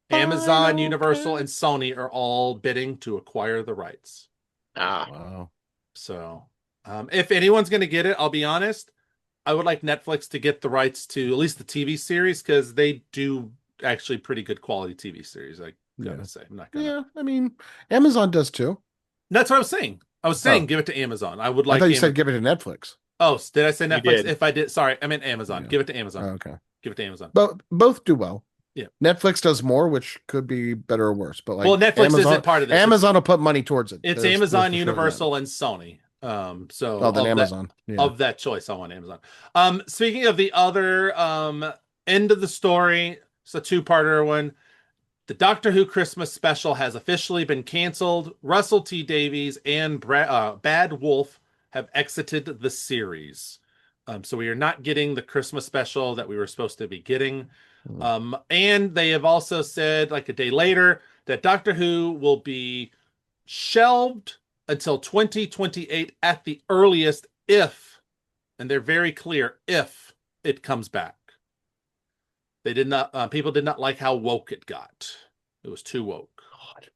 Amazon, Universal, and Sony are all bidding to acquire the rights. Wow. So, if anyone's going to get it, I'll be honest, I would like Netflix to get the rights to at least the TV series, because they do actually pretty good quality TV series. I gotta say, I'm not gonna. Yeah, I mean, Amazon does too. That's what I was saying. I was saying give it to Amazon. I would like. I thought you said give it to Netflix. Oh, did I say Netflix? If I did, sorry, I meant Amazon. Yeah. Give it to Amazon. Oh, okay. Give it to Amazon. Both do well. Yeah. Netflix does more, which could be better or worse. But Netflix isn't part of this. Amazon will put money towards it. It's Amazon, Universal, and Sony. Amazon. Of that choice, I want Amazon. Speaking of the other end of the story, it's a 2-parter one. The Doctor Who Christmas special has officially been canceled. Russell T Davies and Bad Wolf have exited the series. So we are not getting the Christmas special that we were supposed to be getting. And they have also said, like a day later, that Doctor Who will be shelved until 2028 at the earliest, if, and they're very clear, if it comes back. They did not. People did not like how woke it got. It was too woke. God.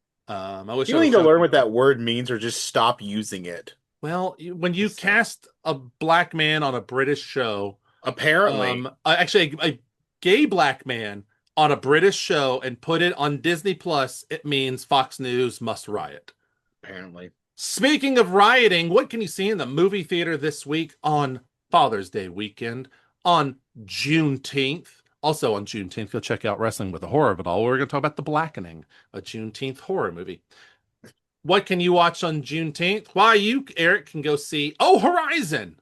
I wish you need to learn what that word means, or just stop using it. Well, when you cast a black man on a British show, apparently, actually a gay black man on a British show and put it on Disney Plus, it means Fox News must riot. Apparently. Speaking of rioting, what can you see in the movie theater this week on Father's Day weekend, on Juneteenth? Also on Juneteenth, go check out Wrestling with the Horror of It All. We're going to talk about The Blackening, a Juneteenth horror movie. What can you watch on Juneteenth? Why, you, Eric, can go see Horizon.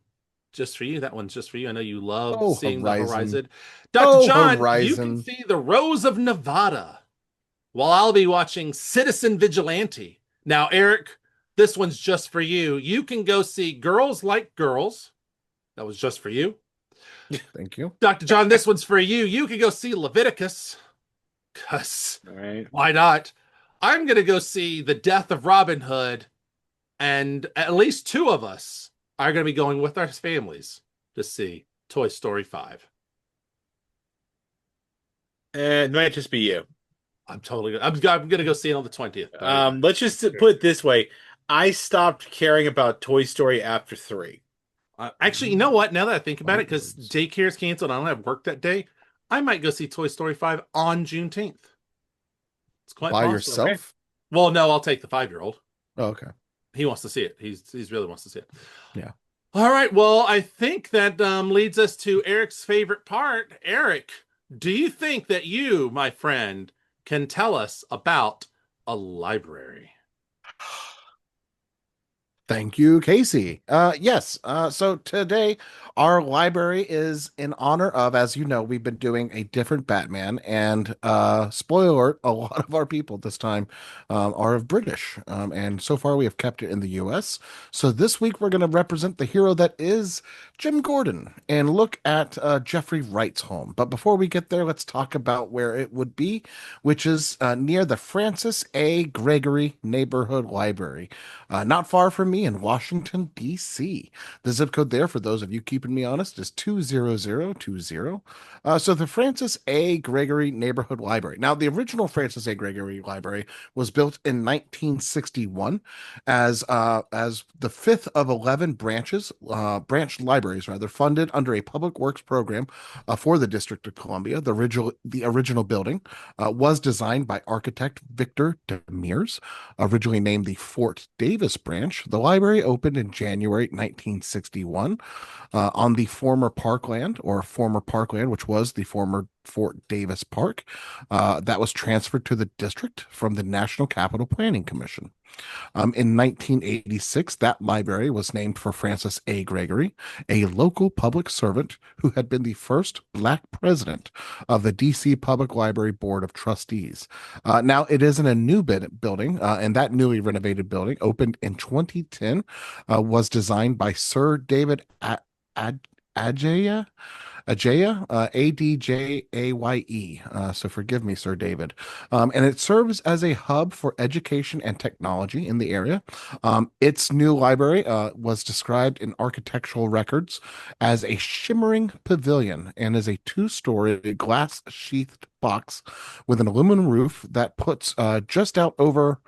Just for you. That one's just for you. I know you love seeing the Horizon. Dr. John, you can see The Rose of Nevada, while I'll be watching Citizen Vigilante. Now, Eric, this one's just for you. You can go see Girls Like Girls. That was just for you. Thank you. Dr. John, this one's for you. You can go see Leviticus. Because why not? I'm going to go see The Death of Robin Hood. And at least 2 of us are going to be going with our families to see Toy Story 5. It might just be you. I'm going to go see it on the 20th. Let's just put it this way. I stopped caring about Toy Story after 3. Actually, you know what? Now that I think about it, because daycare is canceled, I don't have work that day, I might go see Toy Story 5 on Juneteenth. It's quite by possible. yourself? Okay. Well, no, I'll take the 5-year-old. Oh, okay. He wants to see it. He's really wants to see it. Yeah. All right. Well, I think that leads us to Eric's favorite part. Eric, do you think that you, my friend, can tell us about a library? Thank you, Casey. Yes. So today, our library is in honor of, as you know, we've been doing a different Batman, and spoiler alert, a lot of our people this time are of British, and so far we have kept it in the U.S. So this week we're going to represent the hero that is Jim Gordon and look at Jeffrey Wright's home. But before we get there, let's talk about where it would be, which is near the Francis A. Gregory Neighborhood Library, not far from me in Washington, D.C. The zip code there, for those of you keeping me honest, is 20020. So the Francis A. Gregory Neighborhood Library. Now, the original Francis A. Gregory Library was built in 1961 as the fifth of 11 branch libraries, funded under a public works program for the District of Columbia. The original building was designed by architect Victor Demers, originally named the Fort Davis branch. The library opened in January 1961 on the former parkland, which was the former Fort Davis Park, that was transferred to the district from the National Capital Planning Commission. In 1986, that library was named for Francis A. Gregory, a local public servant who had been the first Black president of the D.C. Public Library Board of Trustees. Now, it is in a new building, and that newly renovated building, opened in 2010, was designed by Sir David Adjaye. Adjaye, Adjaye. So forgive me, Sir David. And it serves as a hub for education and technology in the area. Its new library was described in architectural records as a shimmering pavilion and is a two-story glass-sheathed box with an aluminum roof that puts just out over.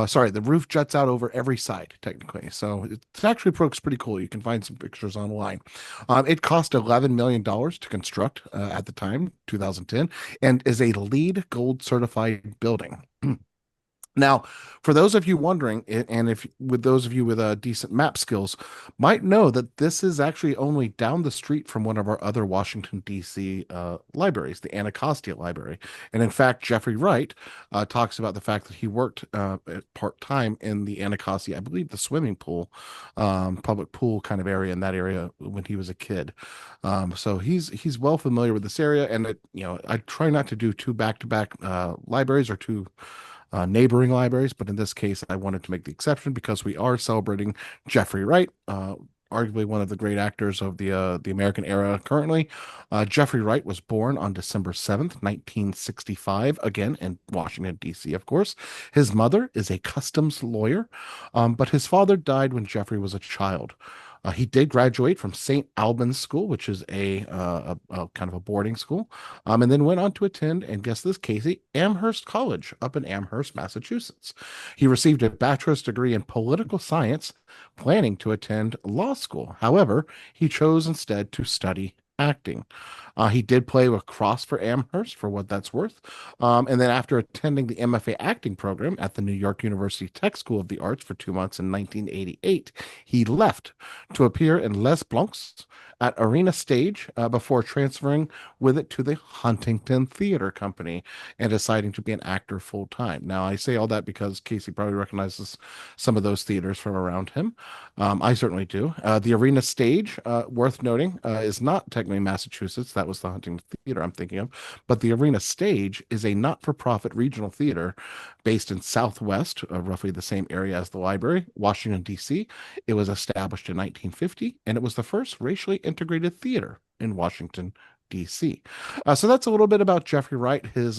Sorry, the roof juts out over every side, technically. So it actually looks pretty cool. You can find some pictures online. It cost $11 million to construct at the time, 2010, and is a LEED Gold certified building. Now, for those of you wondering, and if with those of you with decent map skills, might know that this is actually only down the street from one of our other Washington D.C. Libraries, the Anacostia Library. And in fact, Jeffrey Wright talks about the fact that he worked part time in the Anacostia, I believe, the swimming pool, public pool kind of area in that area when he was a kid. So he's well familiar with this area, and I try not to do two back-to-back libraries or two neighboring libraries, but in this case, I wanted to make the exception because we are celebrating Jeffrey Wright, arguably one of the great actors of the American era currently. Jeffrey Wright was born on December 7th, 1965, again in Washington, D.C., of course. His mother is a customs lawyer, but his father died when Jeffrey was a child. He did graduate from St. Albans School, which is a kind of a boarding school, and then went on to attend, and guess this, Casey, Amherst College up in Amherst, Massachusetts. He received a bachelor's degree in political science, planning to attend law school. However, he chose instead to study acting. He did play lacrosse for Amherst, for what that's worth. And then after attending the MFA acting program at the New York University Tech School of the Arts for 2 months in 1988, he left to appear in Les Blancs at Arena Stage before transferring with it to the Huntington Theater Company and deciding to be an actor full time. Now, I say all that because Casey probably recognizes some of those theaters from around him. I certainly do. The Arena Stage, worth noting, is not technically Massachusetts. That was the Huntington Theater I'm thinking of. But the Arena Stage is a not-for-profit regional theater based in Southwest, roughly the same area as the library, Washington, D.C. It was established in 1950, and it was the first racially integrated theater in Washington, D.C. So that's a little bit about Jeffrey Wright, his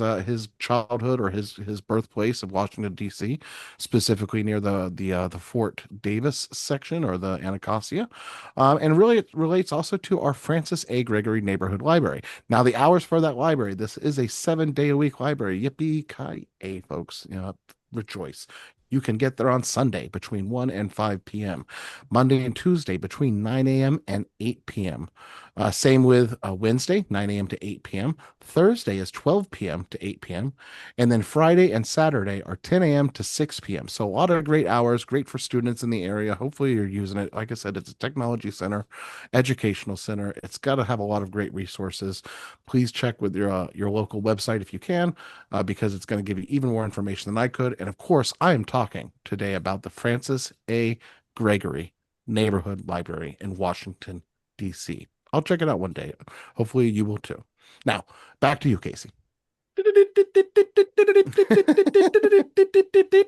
childhood or his birthplace of Washington, D.C., specifically near the Fort Davis section or the Anacostia. And really it relates also to our Francis A. Gregory Neighborhood Library. Now, the hours for that library, this is a 7-day-a-week library. Yippee-ki-yay, folks. Rejoice. You can get there on Sunday between 1 and 5 p.m. Monday and Tuesday between 9 a.m. and 8 p.m. Same with Wednesday, 9 a.m. to 8 p.m. Thursday is 12 p.m. to 8 p.m. And then Friday and Saturday are 10 a.m. to 6 p.m. So a lot of great hours, great for students in the area. Hopefully you're using it. Like I said, it's a technology center, educational center. It's got to have a lot of great resources. Please check with your local website if you can, because it's going to give you even more information than I could. And of course, I am talking today about the Francis A. Gregory Neighborhood Library in Washington, D.C. I'll check it out one day. Hopefully you will too. Now, back to you, Casey.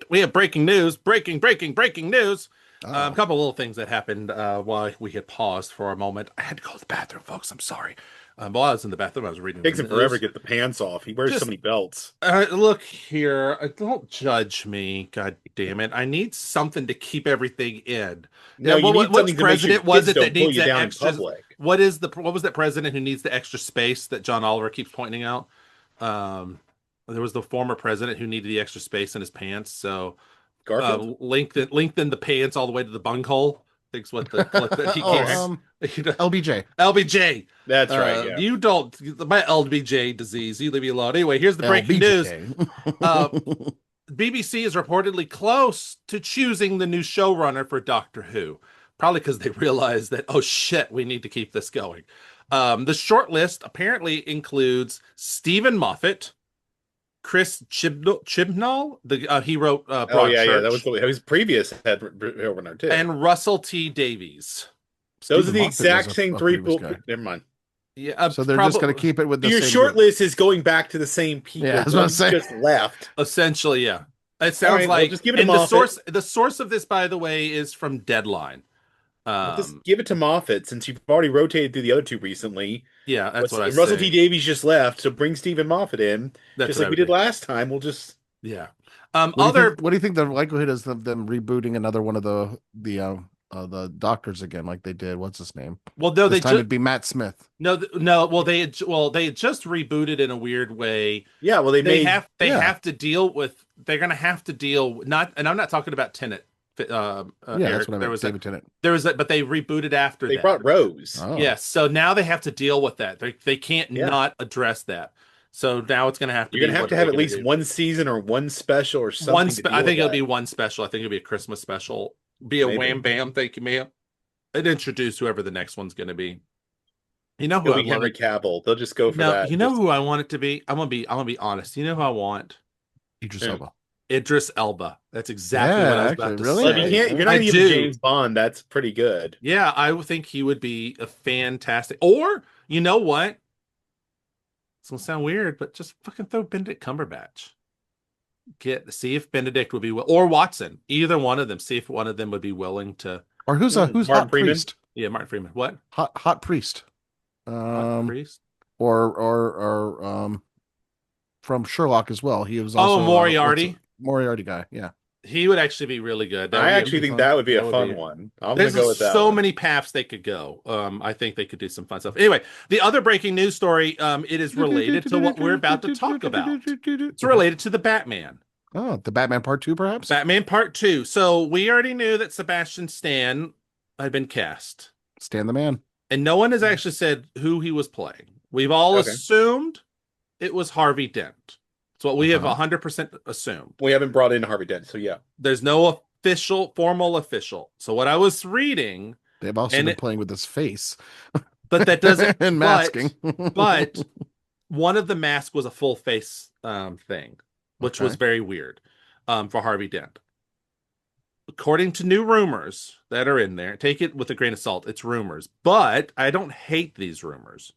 We have breaking news. Breaking news. A couple little things that happened while we had paused for a moment. I had to go to the bathroom, folks. I'm sorry. While I was in the bathroom, I was reading. It takes him forever to get the pants off. He wears so many belts. Look here. Don't judge me. God damn it. I need something to keep everything in. No, what president was it that needs that extra? What was that president who needs the extra space that John Oliver keeps pointing out? There was the former president who needed the extra space in his pants. So lengthen the pants all the way to the bunghole. Thinks what the clip that he keeps. LBJ. That's right. Yeah. You don't my LBJ disease. You leave me alone. Anyway, here's the breaking news. BBC is reportedly close to choosing the new showrunner for Doctor Who. Probably because they realized that, oh shit, we need to keep this going. The short list apparently includes Stephen Moffat, Chris Chibnall, he wrote Broadchurch. That was his previous head showrunner too, and Russell T Davies. Those are the exact same three people. Never mind. Yeah, so they're just going to keep it with the your same short group. list is going back to the same people. Yeah, just left. Essentially, yeah. It sounds like just give it the source of this, by the way, is from Deadline. Just give it to Moffat since you've already rotated through the other two recently. Yeah, that's what I Russell say. T Davies just left, so bring Stephen Moffat in, That's just like we did last time. We'll just yeah. What do you think the likelihood is of them rebooting another one of the doctors again, like they did? What's his name? Well, no, this time it'd be Matt Smith. No. Well, they had just rebooted in a weird way. Yeah. Well, they have to deal with. They're going to have to deal not, and I'm not talking about Tenet. Yeah, Eric. that's what I meant. David Tennant. But they rebooted after they that. brought Rose. Oh. Yes, so now they have to deal with that. They can't not address that. So now it's going to have to. You're going to have at least one season or one special or something. I think it'll be one special. I think it'll be a Christmas special. Be a wham bam. Thank you, ma'am. And introduce whoever the next one's going to be. You know who I want? Henry Cavill. They'll just go for that. You know who I want it to be? I'm gonna be honest. You know who I want? Idris Elba. That's exactly what I was about to say. You're not even James Bond. That's pretty good. Yeah, I would think he would be a fantastic. Or you know what? It's gonna sound weird, but just fucking throw Benedict Cumberbatch. See if Benedict would be or Watson. Either one of them. See if one of them would be willing to. Or who's Martin Hot Freeman? Priest? Yeah, Martin Freeman. What? Hot Priest. Hot Priest. Or from Sherlock as well. He was also Moriarty. Moriarty guy, yeah. He would actually be really good. I actually think that would be a fun one. There's so many paths they could go. I think they could do some fun stuff. Anyway, the other breaking news story, it is related to what we're about to talk about. It's related to the Batman. Oh, the Batman Part 2, perhaps? Batman Part 2. So we already knew that Sebastian Stan had been cast. Stan the Man. And no one has actually said who he was playing. We've all assumed it was Harvey Dent. It's what we have 100% assumed. We haven't brought in Harvey Dent, so yeah. There's no formal official. So what I was reading... They've also been playing with his face. But that doesn't... and masking. But one of the masks was a full face thing, which was very weird for Harvey Dent. According to new rumors that are in there, take it with a grain of salt. It's rumors. But I don't hate these rumors.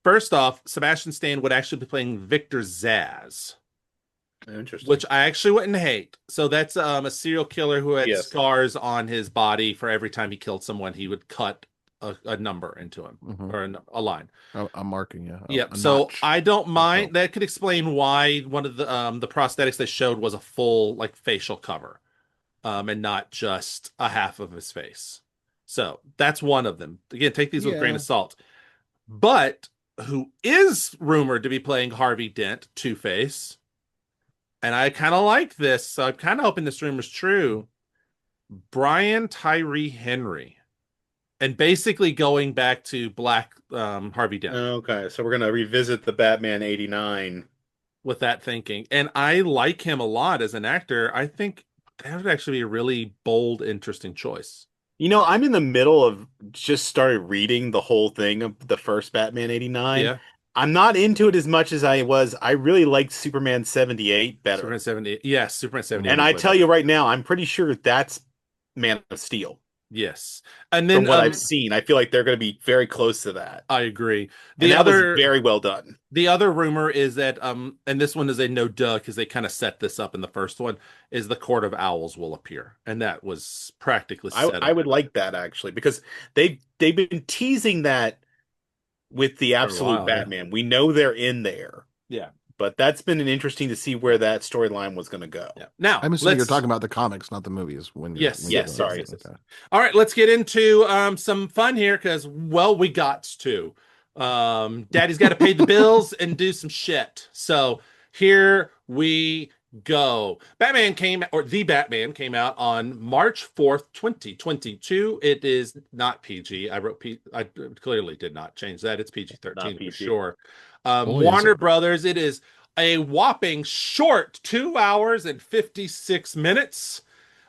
First off, Sebastian Stan would actually be playing Victor Zsasz. Interesting. Which I actually wouldn't hate. So that's a serial killer who had scars on his body for every time he killed someone. He would cut a number into him or a line. A marking, yeah. Yep. So I don't mind. That could explain why one of the prosthetics they showed was a full facial cover, and not just a half of his face. So that's one of them. Again, take these with a grain of salt. But who is rumored to be playing Harvey Dent, Two-Face, and I kind of like this, so I'm kind of hoping this rumor's true, Brian Tyree Henry. And basically going back to Black Harvey Dent. Okay, so we're going to revisit the Batman 89. With that thinking. And I like him a lot as an actor. I think that would actually be a really bold, interesting choice. You know, I'm in the middle of just started reading the whole thing of the first Batman 89. Yeah. I'm not into it as much as I was. I really liked Superman 78 better. Superman 78. Yes, Superman 78. And I tell you right now, I'm pretty sure that's Man of Steel. Yes. And then from what I've seen, I feel like they're going to be very close to that. I agree. That was very well done. The other rumor is that, and this one is a no duh because they kind of set this up in the first one, is the Court of Owls will appear, and that was practically set. I would like that actually because they've been teasing that with the Absolute Batman. We know they're in there. Yeah. But that's been interesting to see where that storyline was going to go. Yeah. Now, I'm assuming you're talking about the comics, not the movies. Sorry. All right, let's get into some fun here because, well, we got to. Daddy's got to pay the bills and do some shit. So here we go. The Batman came out on March 4th, 2022. It is not PG. I clearly did not change that. It's PG-13 for sure. Warner Brothers, it is a whopping short 2 hours and 56 minutes.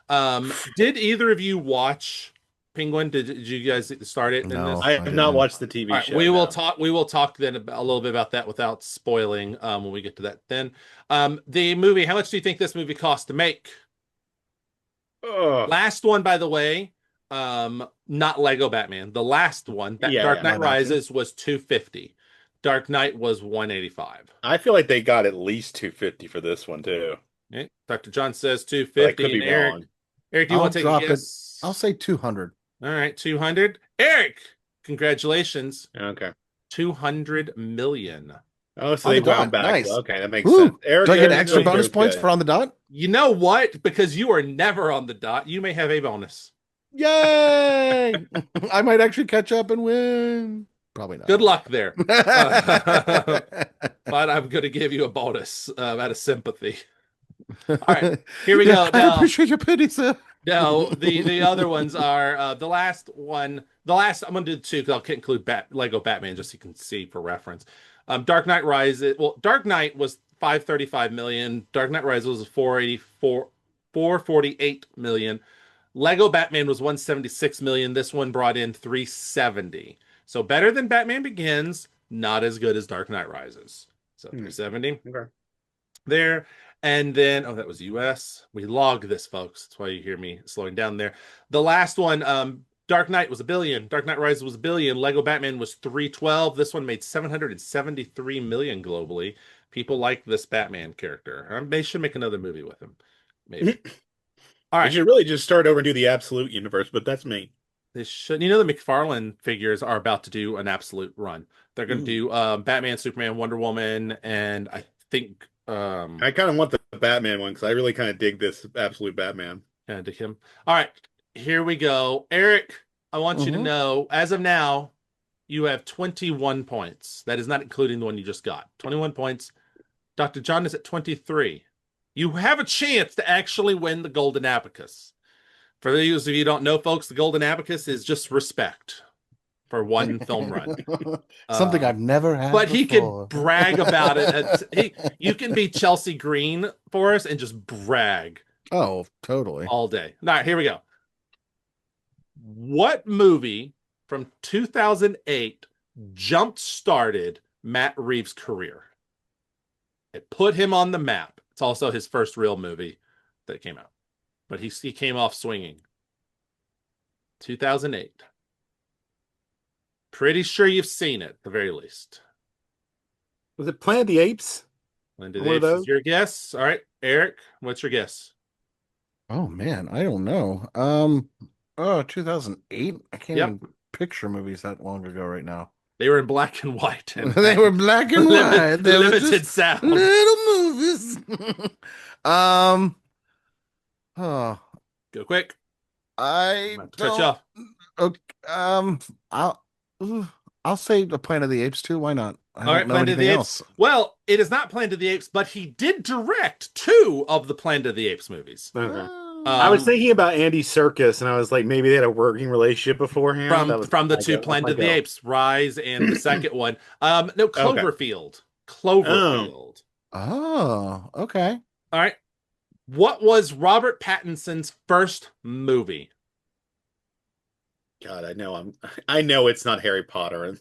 Did either of you watch Penguin? Did you guys start it? No, I have not watched the TV show. We will talk then a little bit about that without spoiling when we get to that. Then the movie, how much do you think this movie cost to make? Last one, by the way, not Lego Batman. The last one, Dark Knight Rises, was $250. Dark Knight was $185. I feel like they got at least $250 for this one too. Okay. Dr. John says $250. I could be wrong. Eric, do you want to take a guess? I'll say 200. All right, 200. Eric, congratulations. Okay. 200 million. Oh, so On they the dot. wound back. Nice. Okay, that makes Woo. sense. Eric, Do I get Eric extra was bonus points good. for on the dot? You know what? Because you are never on the dot, you may have a bonus. Yay! I might actually catch up and win. Probably not. Good luck there. But I'm going to give you a bonus out of sympathy. All right, here we go. I Now, appreciate your pity, sir. no, the other ones are the last one. The last I'm going to do two because I'll include Lego Batman just so you can see for reference. Dark Knight Rises. Well, Dark Knight was 535 million. Dark Knight Rises was 448 million. Lego Batman was 176 million. This one brought in 370. So better than Batman Begins, not as good as Dark Knight Rises. So 370. Okay. There. And then, oh, that was US. We logged this, folks. That's why you hear me slowing down there. The last one, Dark Knight was $1 billion. Dark Knight Rises was $1 billion. Lego Batman was 312. This one made 773 million globally. People like this Batman character. They should make another movie with him. Maybe. All right. You should really just start over and do the Absolute Universe, but that's me. They should. You know, the McFarlane figures are about to do an Absolute run. They're going to do Batman, Superman, Wonder Woman, and I think I kind of want the Batman one because I really kind of dig this Absolute Batman. Kind of dig him. All right, here we go. Eric, I want you to know, as of now, you have 21 points. That is not including the one you just got. 21 points. Dr. John is at 23. You have a chance to actually win the Golden Abacus. For those of you who don't know, folks, the Golden Abacus is just respect for one film run. Something I've never had But before. he can brag about it. You can be Chelsea Green for us and just brag. Oh, totally. All day. All right, here we go. What movie from 2008 jump-started Matt Reeves' career? It put him on the map. It's also his first real movie that came out. But he came off swinging. 2008. Pretty sure you've seen it, at the very least. Was it Planet of the Apes? Planet of the Apes is your guess. All right, Eric, what's your guess? Oh, man, I don't know. 2008? I can't even picture movies that long ago right now. They were in black and white. And they were black and white. They limited sound. Little movies. Oh, go quick. I touch off. Okay, I'll say the Planet of the Apes too. Why not? I don't know Planet of the Apes. else. Well, it is not Planet of the Apes, but he did direct 2 of the Planet of the Apes movies. Okay. I was thinking about Andy Serkis, and I was like, maybe they had a working relationship beforehand. From the 2 Planet of the Apes, Rise and the second one. No, Cloverfield. Okay. Cloverfield. Oh, okay. All right. What was Robert Pattinson's first movie? God, I know it's not Harry Potter.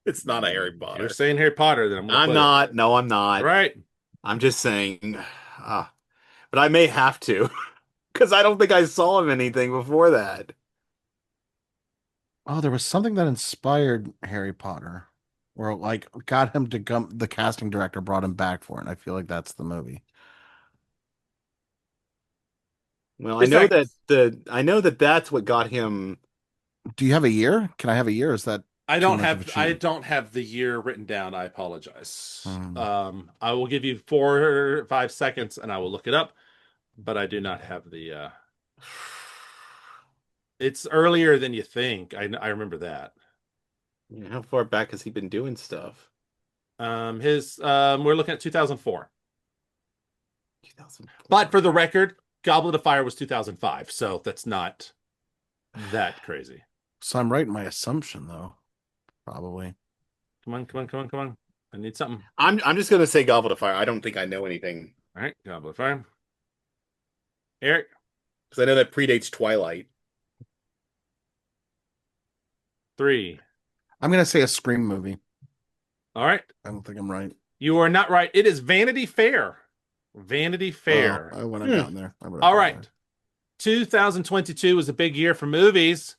It's not a Harry Potter. You're saying Harry Potter, then I'm not. No, I'm not. Right. I'm just saying. But I may have to, because I don't think I saw him anything before that. Oh, there was something that inspired Harry Potter, or like got him to come. The casting director brought him back for it. And I feel like that's the movie. Well, I know that that's what got him. Do you have a year? Can I have a year? Is that I don't have the year written down. I apologize. I will give you 4 or 5 seconds and I will look it up, but I do not have the It's earlier than you think. I remember that. Yeah, how far back has he been doing stuff? We're looking at 2004. 2004. But for the record, Goblet of Fire was 2005, so that's not that crazy. So I'm right in my assumption, though. Probably. Come on. I need something. I'm just gonna say Goblet of Fire. I don't think I know anything. All right, Goblet of Fire. Eric? Because I know that predates Twilight. 3. I'm gonna say a Scream movie. All right. I don't think I'm right. You are not right. It is Vanity Fair. Vanity Fair. I would have gotten there. All right. 2022 was a big year for movies.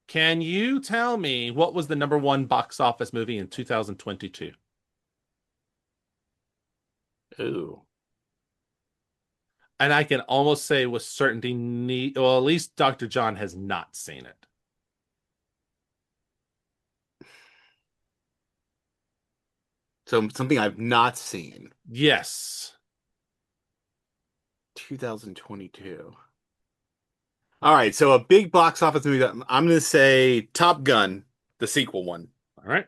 Can you tell me what was the #1 box office movie in 2022? Ooh. And I can almost say with certainty, well, at least Dr. John has not seen it. So something I've not seen. Yes. 2022. All right, so a big box office movie that I'm going to say Top Gun, the sequel one. All right.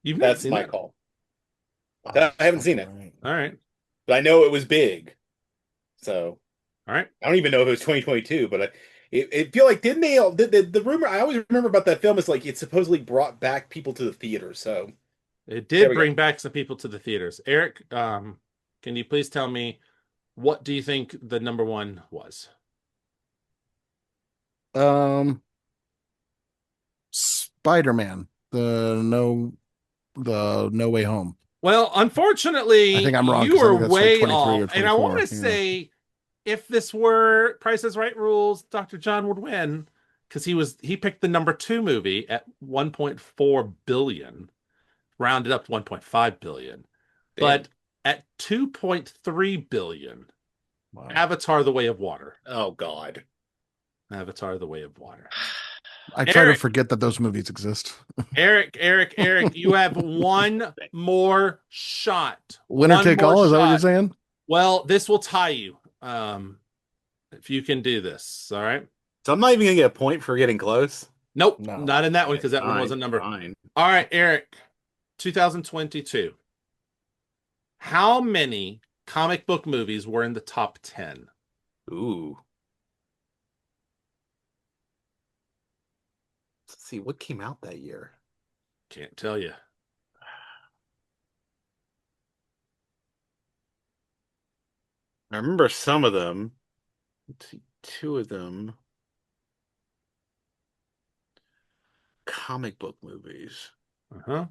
You've not That's seen my it? call. I haven't seen it. All right. But I know it was big. So, all right. I don't even know if it was 2022, but it feel like didn't they the rumor I always remember about that film is like it supposedly brought back people to the theater. So, it did bring back some people to the theaters. Eric, can you please tell me what do you think the number one was? Spider-Man, the No Way Home. Well, unfortunately, I think I'm wrong. You I are think way like off. And I want to say, if this were Price is Right rules, Dr. John would win because he picked the number 2 movie at 1.4 billion, rounded up to 1.5 billion. Damn. But at 2.3 billion, wow. Avatar: The Way of Water. Oh God. Avatar: The Way of Water. I try to forget that those movies exist. Eric, you have one more shot. Winner take all, is that what you're saying? Well, this will tie you. If you can do this, all right? So I'm not even gonna get a point for getting close? Nope, no. Not in that one because that one wasn't number. Fine. All right, Eric, 2022. How many comic book movies were in the top 10? Ooh. Let's see, what came out that year? Can't tell you. I remember some of them. Let's see, 2 of them. Comic book movies. Uh-huh.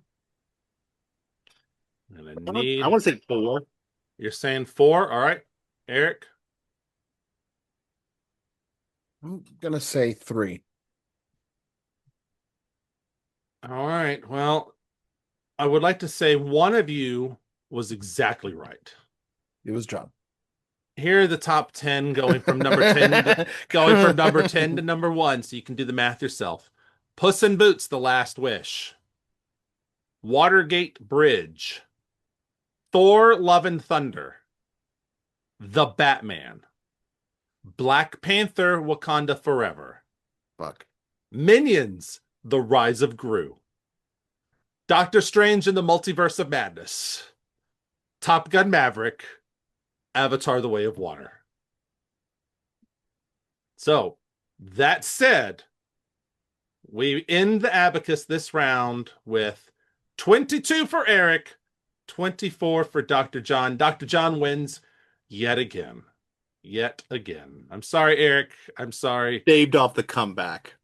I want to say 4. You're saying 4? All right. Eric? I'm going to say 3. All right. Well, I would like to say one of you was exactly right. It was John. Here are the top 10 going from number 10 to number 1, so you can do the math yourself. Puss in Boots: The Last Wish. Watergate Bridge. Thor: Love and Thunder. The Batman. Black Panther: Wakanda Forever. Fuck. Minions: The Rise of Gru. Doctor Strange in the Multiverse of Madness. Top Gun Maverick. Avatar: The Way of Water. So, that said, we end the abacus this round with 22 for Eric, 24 for Dr. John. Dr. John wins yet again. Yet again. I'm sorry, Eric. I'm sorry. Staved off the comeback.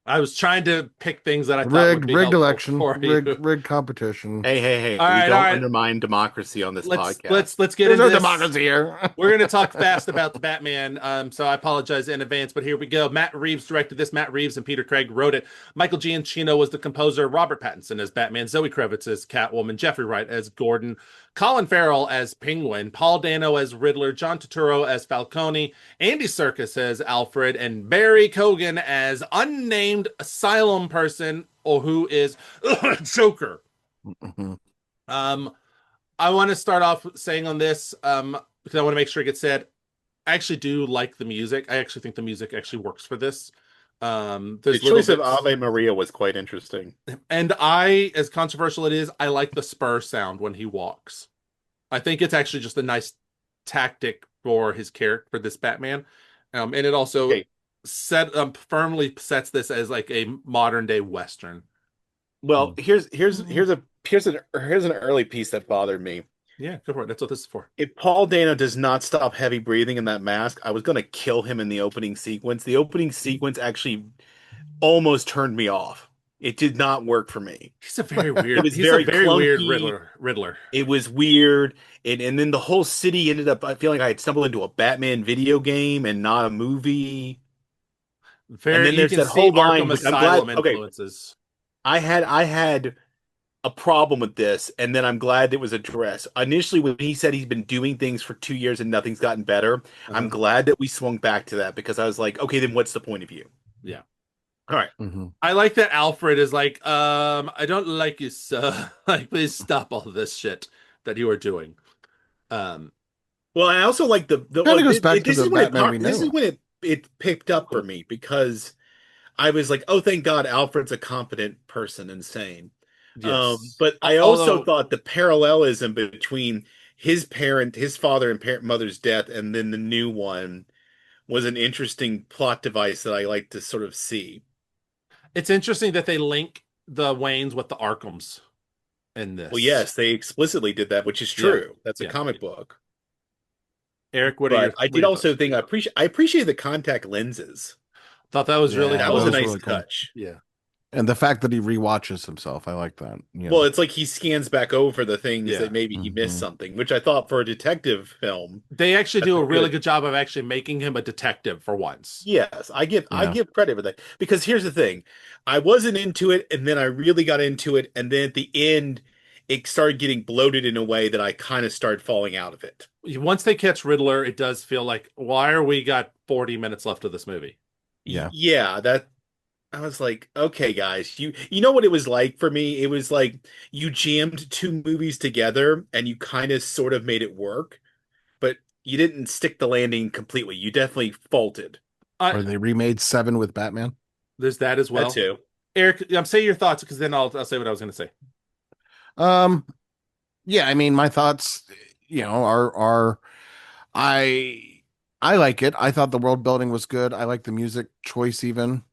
I was trying to pick things that I thought would be rigged election, for you. rigged competition. Hey! We don't undermine democracy on this podcast. Let's get into this. Democracy here. We're going to talk fast about the Batman. So I apologize in advance, but here we go. Matt Reeves directed this. Matt Reeves and Peter Craig wrote it. Michael Giacchino was the composer. Robert Pattinson as Batman. Zoe Kravitz as Catwoman. Jeffrey Wright as Gordon. Colin Farrell as Penguin. Paul Dano as Riddler. John Turturro as Falcone. Andy Serkis as Alfred. And Barry Keoghan as unnamed asylum person, or who is Joker. Mm-hmm. I want to start off saying on this, because I want to make sure it gets said, I actually do like the music. I actually think the music actually works for this. The choice of Ave Maria was quite interesting. And I, as controversial it is, I like the spur sound when he walks. I think it's actually just a nice tactic for his character, for this Batman. And it also firmly sets this as like a modern day Western. Well, here's an early piece that bothered me. Yeah, go for it. That's what this is for. If Paul Dano does not stop heavy breathing in that mask, I was going to kill him in the opening sequence. The opening sequence actually almost turned me off. It did not work for me. He's a very weird. He's a very weird Riddler. It was weird, and then the whole city ended up. I feel like I had stumbled into a Batman video game and not a movie. And then there's that whole line. Asylum influences. I had a problem with this, and then I'm glad it was addressed. Initially, when he said he's been doing things for 2 years and nothing's gotten better, I'm glad that we swung back to that, because I was like, okay, then what's the point of you? Yeah. All right. I like that Alfred is like, I don't like you, sir. Like, please stop all this shit that you are doing. Well, I also like the kind of goes back to the Batman we know. This is when it picked up for me, because I was like, oh, thank God Alfred's a competent person and sane. Yes. But I also thought the parallelism between his father and mother's death, and then the new one, was an interesting plot device that I like to sort of see. It's interesting that they link the Waynes with the Arkhams in this. Well, yes, they explicitly did that, which is true. Yeah. That's a comic book. Eric, what are your? I did also think I appreciate the contact lenses. Thought that was really that was a nice touch. Cool. Yeah. And the fact that he rewatches himself, I like that. Well, it's like he scans back over the things that maybe he missed something, which I thought for a detective film, they actually do a really good job of actually making him a detective for once. Yes, I give credit for that, because here's the thing. I wasn't into it, and then I really got into it, and then at the end it started getting bloated in a way that I kind of started falling out of it. Once they catch Riddler, it does feel like, why are we got 40 minutes left of this movie? Yeah, that I was like, okay, guys, you know what it was like for me? It was like you jammed two movies together and you kind of sort of made it work, but you didn't stick the landing completely. You definitely faulted. Or they remade 7 with Batman. There's that as well. That too. Eric, say your thoughts, because then I'll say what I was going to say. Yeah, I mean, my thoughts, are I like it. I thought the world building was good. I like the music choice even.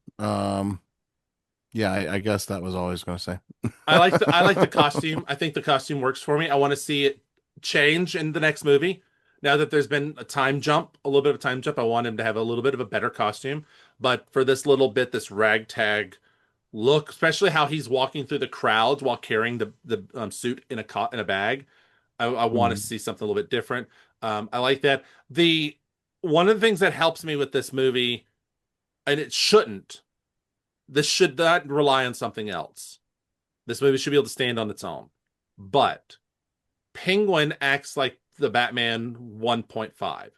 Yeah, I guess that was all I was going to say. I like the costume. I think the costume works for me. I want to see it change in the next movie. Now that there's been a little bit of a time jump, I want him to have a little bit of a better costume. But for this little bit, this ragtag look, especially how he's walking through the crowds while carrying the suit in a bag, I want to see something a little bit different. I like that. One of the things that helps me with this movie, and this should not rely on something else. This movie should be able to stand on its own. But Penguin acts like the Batman 1.5,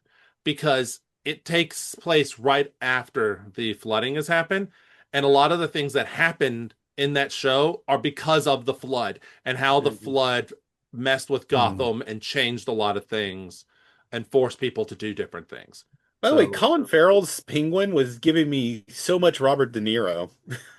because it takes place right after the flooding has happened. And a lot of the things that happened in that show are because of the flood, and how the flood messed with Gotham and changed a lot of things and forced people to do different things. By the way, Colin Farrell's Penguin was giving me so much Robert De Niro.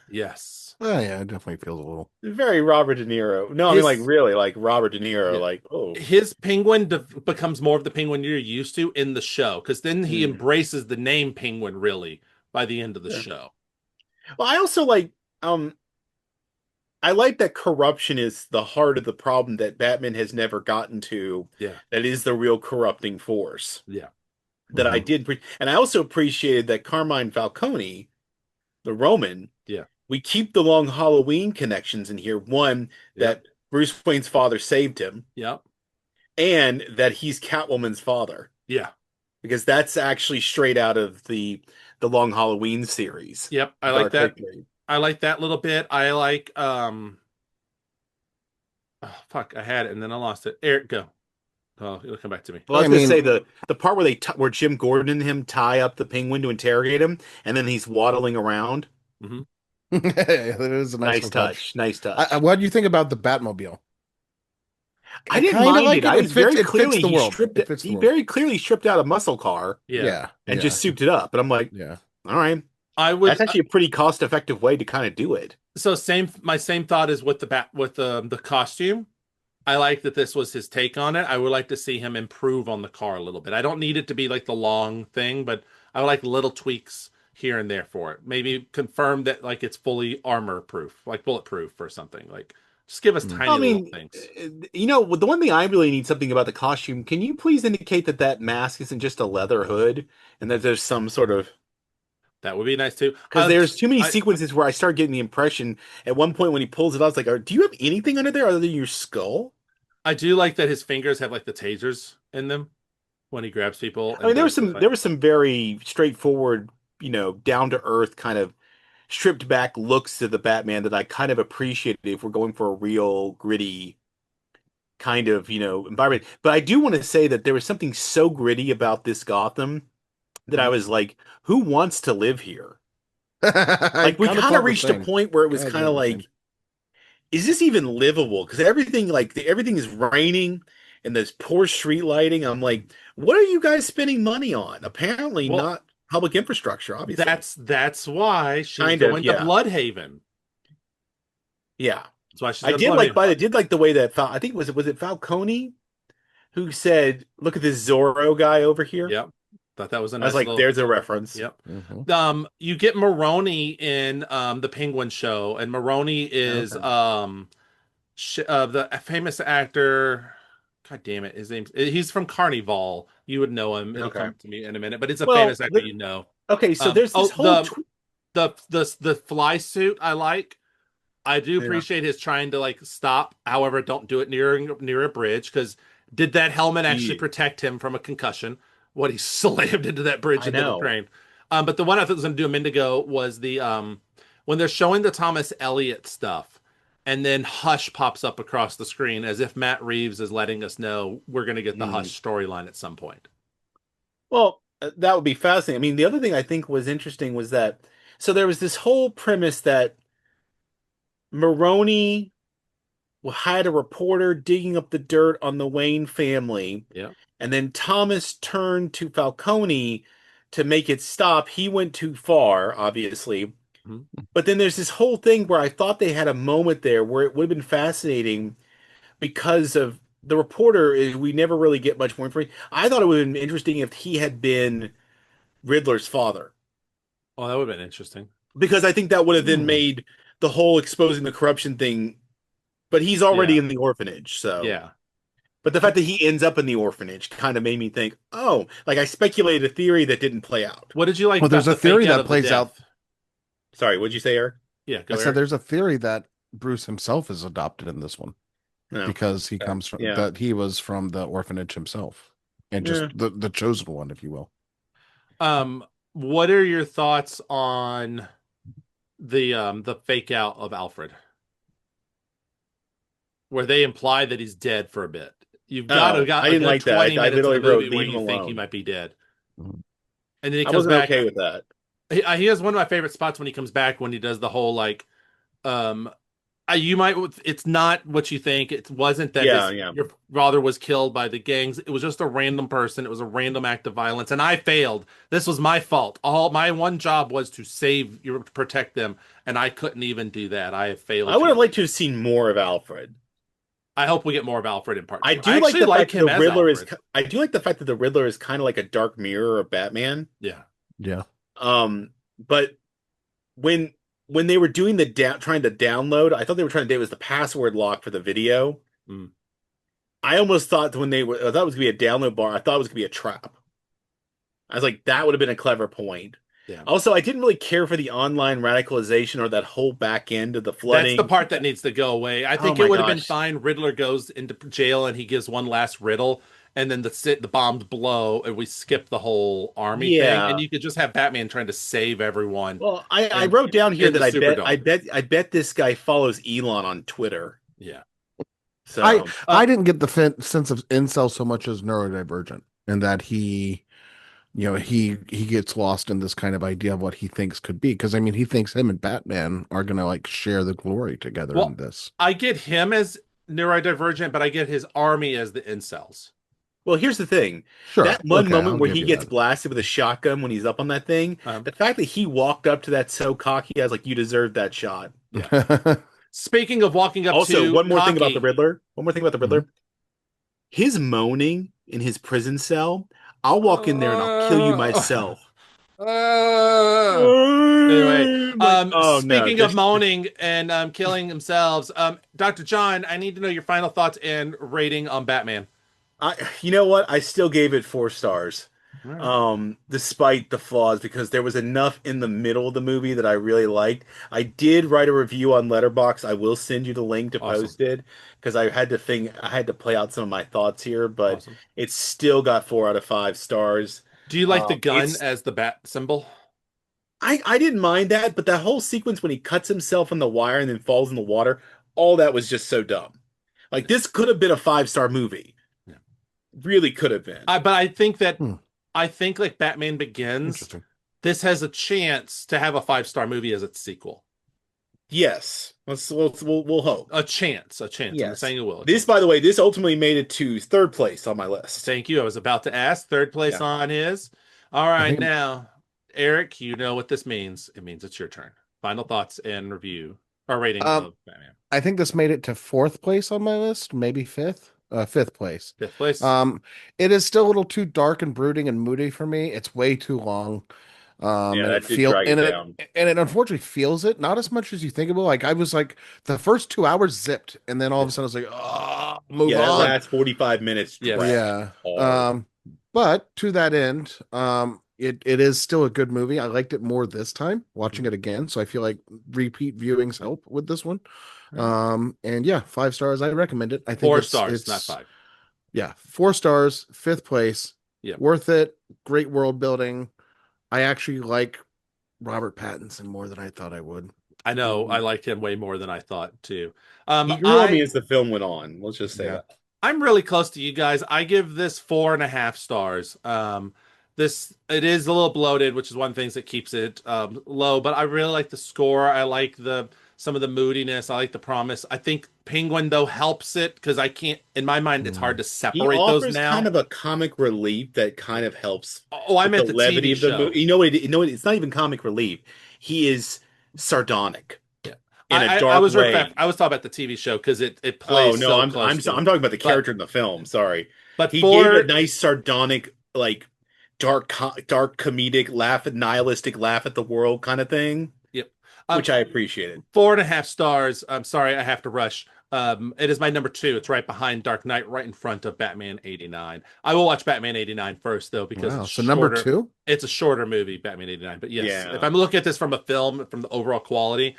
Yes. Oh, yeah, it definitely feels a little. Very Robert De Niro. No, I mean, like, really, like Robert De Niro. Yeah. Like, oh. His Penguin becomes more of the Penguin you're used to in the show, because then he embraces the name Penguin, really, by the end of the show. Well, I also like, I like that corruption is the heart of the problem that Batman has never gotten to. Yeah. That is the real corrupting force. Yeah. That I did. And I also appreciated that Carmine Falcone, the Roman. Yeah. We keep the long Halloween connections in here. One, that Bruce Wayne's father saved him. Yeah. And that he's Catwoman's father. Yeah. Because that's actually straight out of the Long Halloween series. Yep. I like that. I like that little bit. I like oh, fuck, I had it and then I lost it. Eric, go. Oh, it'll come back to me. Well, I was going to say the part where where Jim Gordon and him tie up the Penguin to interrogate him, and then he's waddling around. Mm-hmm. That is a nice touch. Nice touch. What do you think about the Batmobile? I didn't mind it. I was very clearly he very clearly stripped out a muscle car. Yeah. And just souped it up. And I'm like, yeah, all right. That's actually a pretty cost-effective way to kind of do it. So my same thought is with the costume. I like that this was his take on it. I would like to see him improve on the car a little bit. I don't need it to be like the long thing, but I would like little tweaks here and there for it. Maybe confirm that like it's fully armor proof, like bulletproof or something. Like just give us tiny little things. You know, the one thing I really need something about the costume. Can you please indicate that mask isn't just a leather hood and that there's some sort of... That would be nice too. Because there's too many sequences where I start getting the impression at one point when he pulls it out, it's like, do you have anything under there other than your skull? I do like that his fingers have like the tasers in them when he grabs people. I mean, there was some very straightforward, down to earth kind of stripped back looks to the Batman that I kind of appreciated if we're going for a real gritty kind of, environment. But I do want to say that there was something so gritty about this Gotham that I was like, who wants to live here? I Like we kind of kind of thought the reached a same. point where it was Kind of kind thought of the same. like, is this even livable? Because everything is raining and there's poor street lighting. I'm like, what are you guys spending money on? Apparently Well, not public infrastructure, obviously. that's why she's Kind of, going to yeah. Bloodhaven. Yeah. That's why she's I going to did like Bloodhaven. but I did like the way that I think was it Falcone who said, "Look at this Zorro guy over here." Yep. Thought that was a I was nice like, little. "There's a reference." Yep. Mm-hmm. You get Maroni in the Penguin show, and Maroni is Okay. the famous actor. God damn it, his name. He's from Carnival. You would know him. It'll Okay. come to me in a minute, but it's a Well, famous actor you know. okay, so there's this Oh, whole the fly suit I like. I do yeah. appreciate his trying to like stop. However, don't do it near a bridge because did that helmet actually Yeah, protect him from a concussion? What he slammed into that bridge I into the know. train. But the one I thought was going to do a minute ago was the when they're showing the Thomas Elliot stuff, and then Hush pops up across the screen as if Matt Reeves is letting us know we're going to get the Mm. Hush storyline at some point. Well, that would be fascinating. I mean, the other thing I think was interesting was that so there was this whole premise that Maroney had a reporter digging up the dirt on the Wayne family. Yeah. And then Thomas turned to Falcone to make it stop. He went too far, obviously. Mm-hmm. But then there's this whole thing where I thought they had a moment there where it would have been fascinating because of the reporter. We never really get much more information. I thought it would have been interesting if he had been Riddler's father, Oh, that would have been interesting. because I think that would have then Hmm. made the whole exposing the corruption thing. But he's already Yeah. in the orphanage, so. Yeah. But the fact that he ends up in the orphanage kind of made me think, oh, like I speculated a theory that didn't play out. What did you like Well, about there's a the fake theory out that of the plays out. death? Sorry, what'd you say, Eric? Yeah, I go said Eric. there's a theory that Bruce himself is adopted in this one No. because he comes from Yeah. that he was from the orphanage himself and just Yeah. the chosen one, if you will. What are your thoughts on the fake out of Alfred? Where they imply that he's dead for a bit. You've got Oh, got I a didn't good like that. 20 I minutes of literally the wrote, movie where leave him you think he alone. might be dead. Mhm. And then he I comes wasn't back. okay with that. He has one of my favorite spots when he comes back when he does the whole like um you might it's not what you think. It wasn't that Yeah, yeah. your father was killed by the gangs. It was just a random person. It was a random act of violence and I failed. This was my fault. All my one job was to save you, to protect them, and I couldn't even do that. I have I failed would have you. liked to have seen more of Alfred. I hope we get more of Alfred in part I 2. I do like actually the like fact that him the as Riddler is. Alfred. I do like the fact that the Riddler is kind of like a dark mirror of Batman. Yeah. Yeah. But when they were doing the trying to download, I thought they were trying to do it was the password lock for the video. Mm. I almost thought when I thought it was gonna be a download bar, I thought it was gonna be a trap. I was like, that would have been a clever point. Yeah. Also, I didn't really care for the online radicalization or that whole back end of the That's the flooding. part that needs to go away. I Oh think my it would have been gosh. fine. Riddler goes into jail and he gives one last riddle, and then the bombs blow, and we skip the whole army thing, and Yeah. you could just have Batman trying to save everyone Well, I in wrote down here in the that Superdome. I bet this guy follows Elon on Twitter. Yeah. I So I didn't get the sense of incel so much as neurodivergent, and that he gets lost in this kind of idea of what he thinks could be. Because I mean, he thinks him and Batman are gonna like share the glory together in Well, this. I get him as neurodivergent, but I get his army as the incels. well, here's the thing. Sure, That one okay, moment I'll where give he you gets that. blasted with a shotgun when he's up on that thing, Um, the fact that he walked up to that so cocky, I was like, you deserve that shot. Speaking of walking up Also, to one more thing about the cocky, Riddler. One more thing about the Mhm. Riddler. His moaning in his prison cell. I'll walk in there and I'll kill you myself. Anyway, Like, oh no, speaking of just moaning and killing themselves, Dr. John, I need to know your final thoughts and rating on Batman. you know what? I still gave it 4 stars. All right. Despite the flaws, because there was enough in the middle of the movie that I really liked. I did write a review on Letterboxd. I will send you the link to Awesome. post it because I had to play out some of my thoughts here, but Awesome. it's still got 4 out of 5 stars. Do you like the gun It's as the bat symbol? I didn't mind that, but that whole sequence when he cuts himself on the wire and then falls in the water, all that was just so dumb. Like this could have been a 5-star movie. Yeah. Really could have been. But I think that I think like Batman Begins, this has a chance to have a 5-star movie as its sequel. Yes, we'll hope. A chance. Yes. I'm saying it will. This, by the way, this ultimately made it to 3rd place on my list. Thank you. I was about to ask. 3rd place on his. All right, now, Eric, you know what this means. It means it's your turn. Final thoughts and review or rating of Batman. I think this made it to 4th place on my list, maybe 5th. 5th place. 5th place. It is still a little too dark and brooding and moody for me. It's way too long. And it unfortunately feels it not as much as you think it will. Like I was like the first 2 hours zipped, and then all of a sudden I was like, oh, move on. That last 45 minutes. Yeah. But to that end, it is still a good movie. I liked it more this time watching it again, so I feel like repeat viewings help with this one. And yeah, 5 stars. I recommend it. I think 4 stars, not 5. Yeah, 4 stars, 5th place. Yeah, worth it. Great world building. I actually like Robert Pattinson more than I thought I would. I know. I liked him way more than I thought too. He grew on me as the film went on. Let's just say that. I'm really close to you guys. I give this 4.5 stars. It is a little bloated, which is one of the things that keeps it low, but I really like the score. I like some of the moodiness. I like the promise. I think Penguin though helps it because I can't, in my mind, it's hard to separate those now. Kind of a comic relief that kind of helps. Oh, I meant the levity of the movie. You know what? It's not even comic relief. He is sardonic. Yeah, in a dark way. I was talking about the TV show because it plays. Oh no, I'm talking about the character in the film. Sorry, but he gave a nice sardonic, like dark comedic laugh, nihilistic laugh at the world kind of thing. Yep. Which I appreciated. 4.5 stars. I'm sorry, I have to rush. It is my number 2. It's right behind Dark Knight, right in front of Batman 89. I will watch Batman 89 first, though, because it's so number 2? It's a shorter movie, Batman 89. But yes, if I'm looking at this from a film, from the overall quality,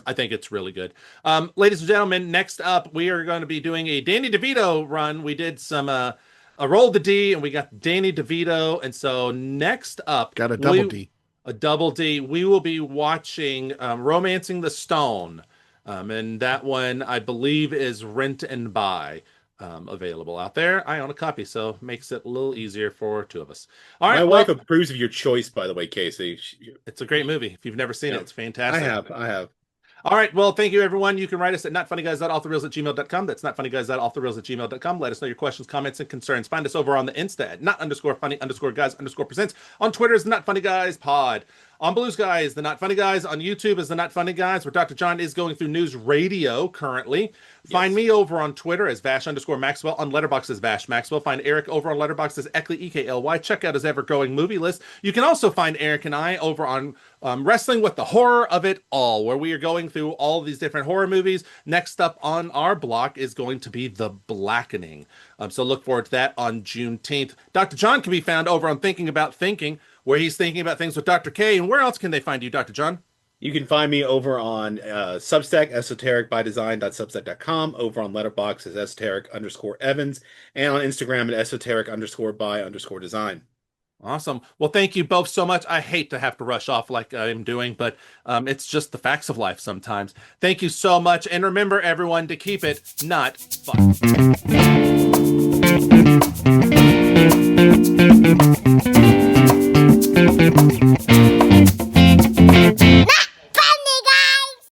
I think it's really good. Ladies and gentlemen, next up, we are going to be doing a Danny DeVito run. We did some a Roll the D, and we got Danny DeVito. And so next up, got a double D. A double D. We will be watching Romancing the Stone. And that one, I believe, is rent and buy available out there. I own a copy, so it makes it a little easier for 2 of us. All right. My wife approves of your choice, by the way, Casey. It's a great movie. If you've never seen it, it's fantastic. I have. All right. Well, thank you, everyone. You can write us at notfunnyguys.offthereels@gmail.com. That's notfunnyguys.offthereels@gmail.com. Let us know your questions, comments, and concerns. Find us over on the Insta at not_funny_guys_presents. On Twitter is the Not Funny Guys Pod. On Blusky is the Not Funny Guys. On YouTube is the Not Funny Guys, where Dr. John is going through news radio currently. Find me over on Twitter as Vash_Maxwell. On Letterboxd as VashMaxwell. Find Eric over on Letterboxd as Ekly, EKLY. Check out his ever-growing movie list. You can also find Eric and I over on Wrestling with the Horror of It All, where we are going through all of these different horror movies. Next up on our block is going to be The Blackening. So look forward to that on Juneteenth. Dr. John can be found over on Thinking About Thinking, where he's thinking about things with Dr. K. And where else can they find you, Dr. John? You can find me over on Substack, esotericbydesign.substack.com, over on Letterboxd as esoteric_Evans, and on Instagram at esoteric_by_design. Awesome. Well, thank you both so much. I hate to have to rush off like I'm doing, but it's just the facts of life sometimes. Thank you so much. And remember, everyone, to keep it not fun.